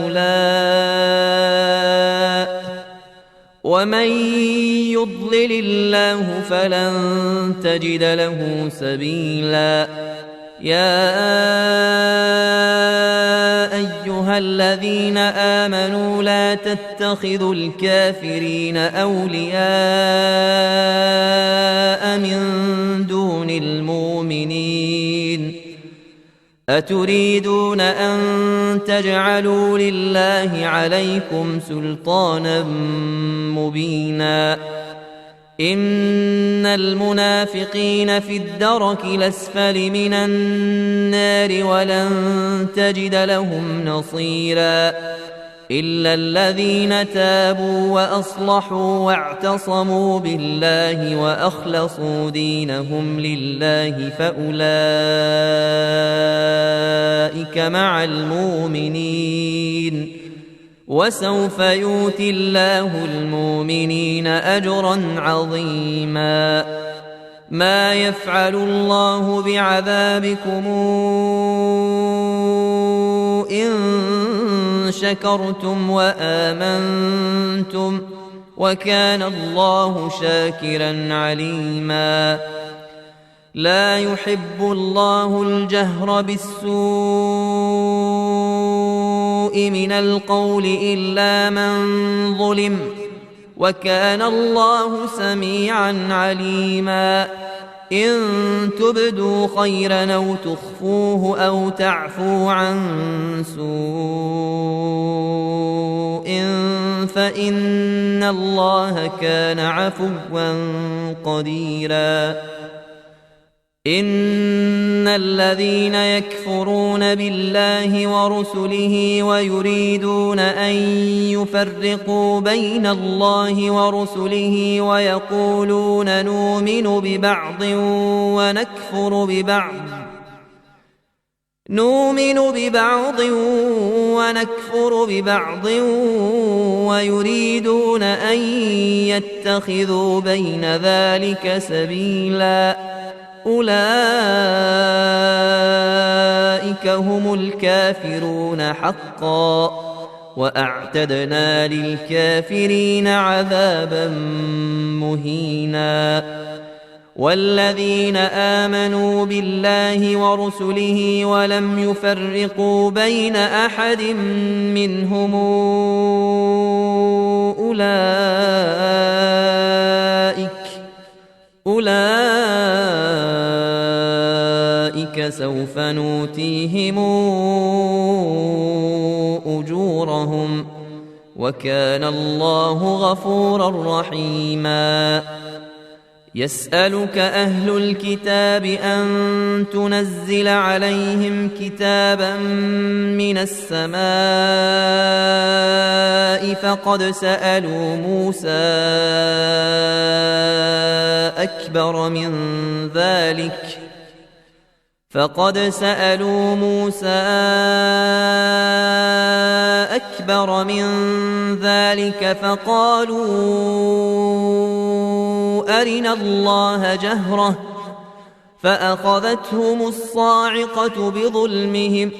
هؤلاء ومن يضلل الله فلن تجد له سبيلا يا أيها الذين آمنوا لا تتخذوا الكافرين أولياء من دون المؤمنين أتريدون أن تجعلوا لله عليكم سلطانا مبينا إن المنافقين في الدرك الأسفل من النار ولن تجد لهم نصيرا إلا الذين تابوا وأصلحوا واعتصموا بالله وأخلصوا دينهم لله فأولئك مع المؤمنين وسوف يؤتي الله المؤمنين أجرا عظيما ما يفعل الله بعذابكم إن شكرتم وآمنتم وكان الله شاكرا عليما لا يحب الله الجهر بالسوء السوء من القول إلا من ظلم وكان الله سميعا عليما إن تبدوا خيرا أو تخفوه أو تعفو عن سوء فإن الله كان عفوا قديرا إن الذين يكفرون بالله ورسله ويريدون أن يفرقوا بين الله ورسله ويقولون نؤمن ببعض ونكفر ببعض ويريدون أن يتخذوا بين ذلك سبيلا أولئك هم الكافرون حقا وأعتدنا للكافرين عذابا مهينا والذين آمنوا بالله ورسله ولم يفرقوا بين أحد منهم أولئك سوف نؤتيهم أجورهم وكان الله غفورا رحيما يسألك أهل الكتاب أن تنزل عليهم كتابا من السماء فقد سألوا موسى أكبر من ذلك فقالوا أرنا الله جهرة فأخذتهم الصاعقة بظلمهم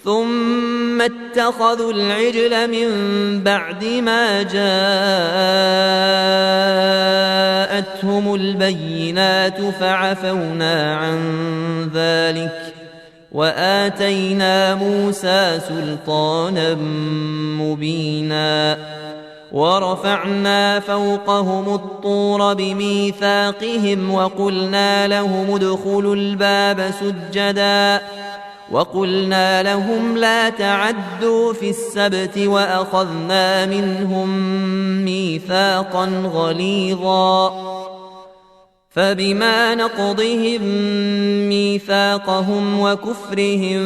ثم اتخذوا العجل من بعد ما جاءتهم البينات فعفونا عن ذلك وآتينا موسى سلطانا مبينا ورفعنا فوقهم الطور بميثاقهم وقلنا لهم ادخلوا الباب سجدا وقلنا لهم لا تعدوا في السبت وأخذنا منهم ميثاقا غليظا فبما نقضهم ميثاقهم وكفرهم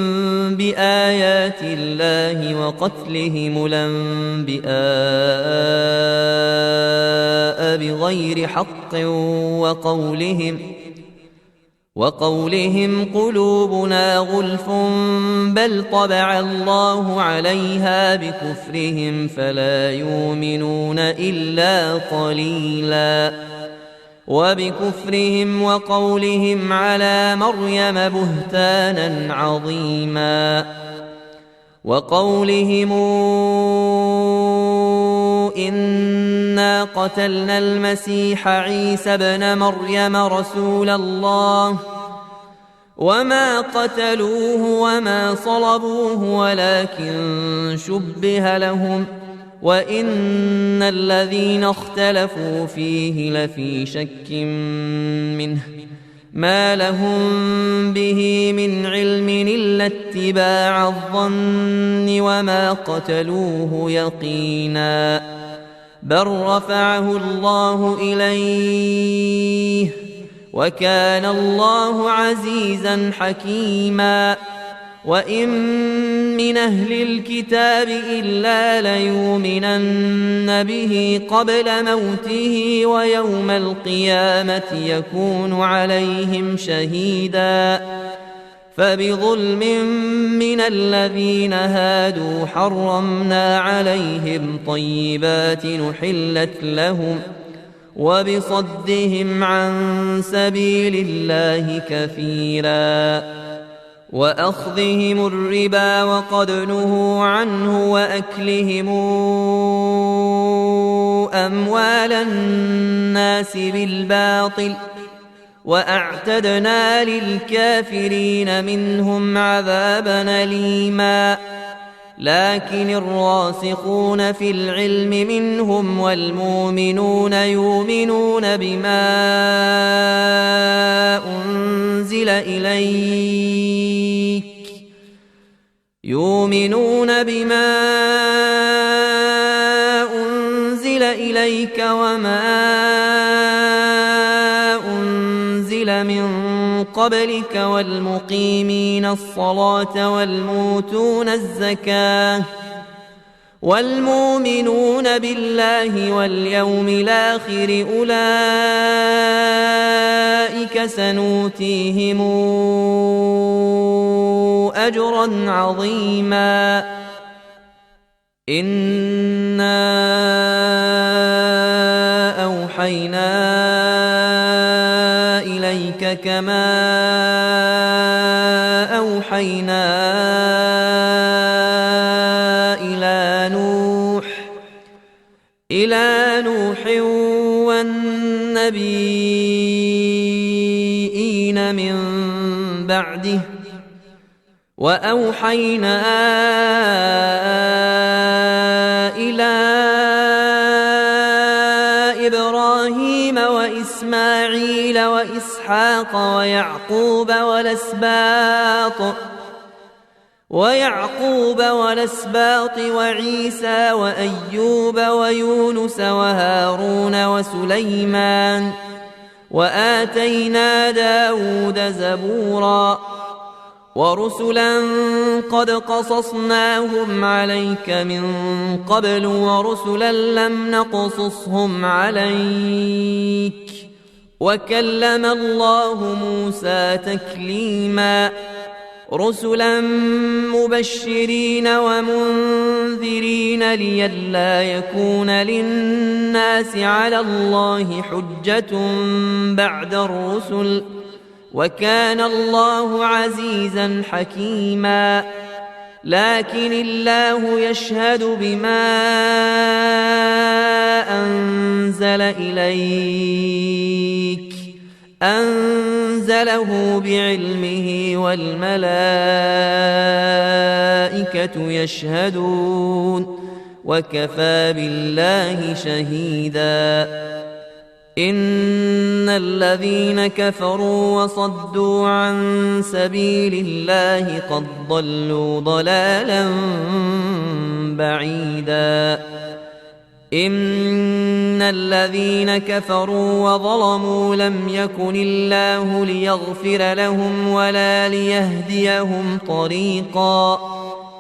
بآيات الله وقتلهم الأنبياء بغير حق وقولهم قلوبنا غلف بل طبع الله عليها بكفرهم فلا يؤمنون إلا قليلا وبكفرهم وقولهم على مريم بهتانا عظيما وقولهم إنا قتلنا المسيح عيسى ابن مريم رسول الله وما قتلوه وما صلبوه ولكن شبه لهم وإن الذين اختلفوا فيه لفي شك منه ما لهم به من علم إلا اتباع الظن وما قتلوه يقينا بل رفعه الله إليه وكان الله عزيزا حكيما وإن من أهل الكتاب إلا ليؤمنن به قبل موته ويوم القيامة يكون عليهم شهيدا فبظلم من الذين هادوا حرمنا عليهم طيبات نحلت لهم وبصدهم عن سبيل الله كثيرا وأخذهم الربا وقد نهوا عنه وأكلهم أموال الناس بالباطل وأعتدنا للكافرين منهم عذابا أليما لكن الراسخون في العلم منهم والمؤمنون يؤمنون بما أنزل إليك وما أنزل من قبلك والمقيمين الصلاة والموتون الزكاة والمؤمنون بالله واليوم الآخر أولئك سنؤتيهم أجرا عظيما إنا أوحينا إليك كما أوحينا إلى نوح والنبيين من بعده وأوحينا إلى إبراهيم وإسماعيل وإسحاق ويعقوب والأسباط وعيسى وأيوب ويونس وهارون وسليمان وآتينا داود زبورا ورسلا قد قصصناهم عليك من قبل ورسلا لم نقصصهم عليك وكلم الله موسى تكليما رسلا مبشرين ومنذرين لئلا يكون للناس على الله حجة بعد الرسل وكان الله عزيزا حكيما لكن الله يشهد بما أنزل إليك أنزله بعلمه والملائكة يشهدون وكفى بالله شهيدا إن الذين كفروا وصدوا عن سبيل الله قد ضلوا ضلالا بعيدا إن الذين كفروا وظلموا لم يكن الله ليغفر لهم ولا ليهديهم طريقا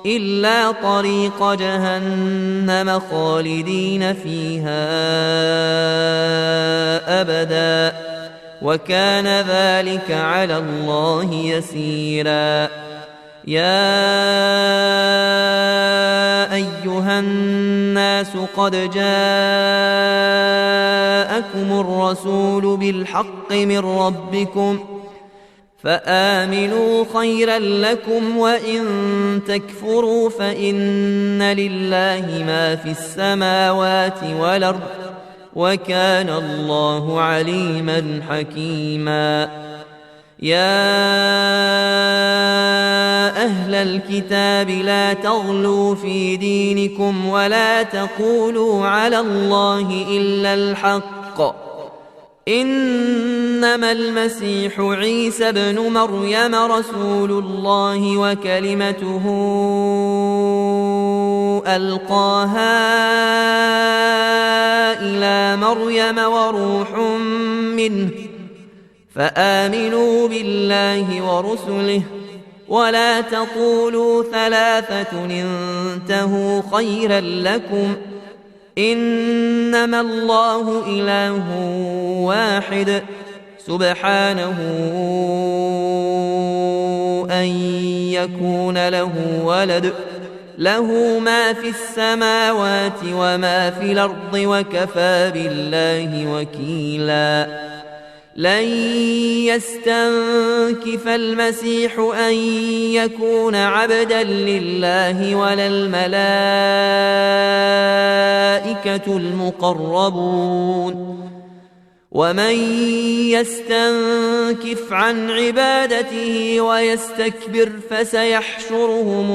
إلا طريق جهنم خالدين فيها أبدا وكان ذلك على الله يسيرا يا أيها الناس قد جاءكم الرسول بالحق من ربكم فآمنوا خيرا لكم وإن تكفروا فإن لله ما في السماوات والأرض وكان الله عليما حكيما يا أهل الكتاب لا تغلوا في دينكم ولا تقولوا على الله إلا الحق إنما المسيح عيسى بن مريم رسول الله وكلمته ألقاها إلى مريم وروح منه فآمنوا بالله ورسله ولا تقولوا ثلاثة انتهوا خيرا لكم إنما الله إله واحد سبحانه أن يكون له ولد له ما في السماوات وما في الأرض وكفى بالله وكيلا لن يستنكف المسيح أن يكون عبدا لله ولا الملائكة المقربون ومن يستنكف عن عبادته ويستكبر فسيحشرهم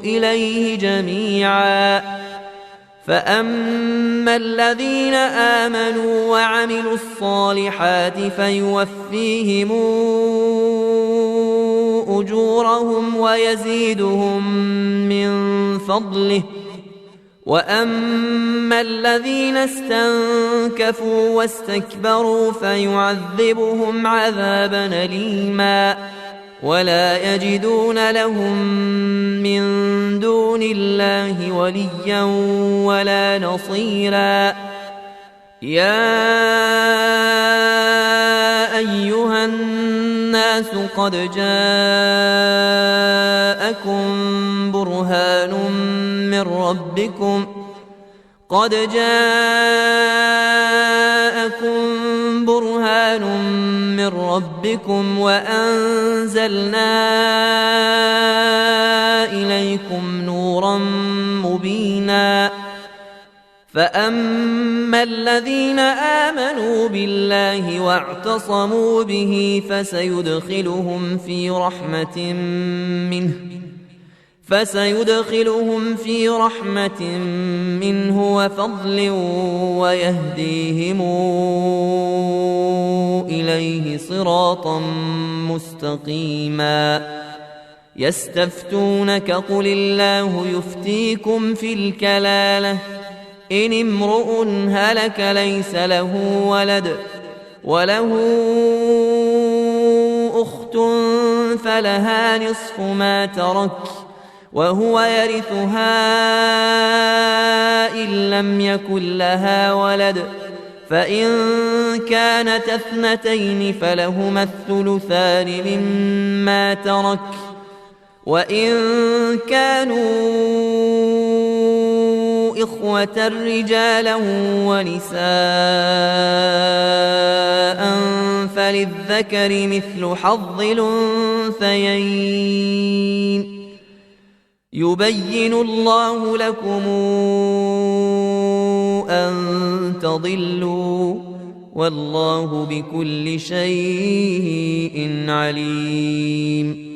إليه جميعا فأما الذين آمنوا وعملوا الصالحات فيوفيهم أجورهم ويزيدهم من فضله وأما الذين استنكفوا واستكبروا فيعذبهم عذابا أليما ولا يجدون لهم من دون الله وليا ولا نصيرا يا أيها الناس قد جاءكم برهان من ربكم وأنزلنا إليكم نورا مبينا فأما الذين آمنوا بالله واعتصموا به فسيدخلهم في رحمة منه وفضل ويهديهم إليه صراطا مستقيما يستفتونك قل الله يفتيكم في الكلالة إن امرؤ هلك ليس له ولد وله أخت فلها نصف ما ترك وهو يرثها إن لم يكن لها ولد فإن كانت اثنتين فلهما الثلثان مما ترك وإن كانوا إخوة رجالا ونساء فللذكر مثل حظ الأنثيين يبين الله لكم أن تضلوا والله بكل شيء عليم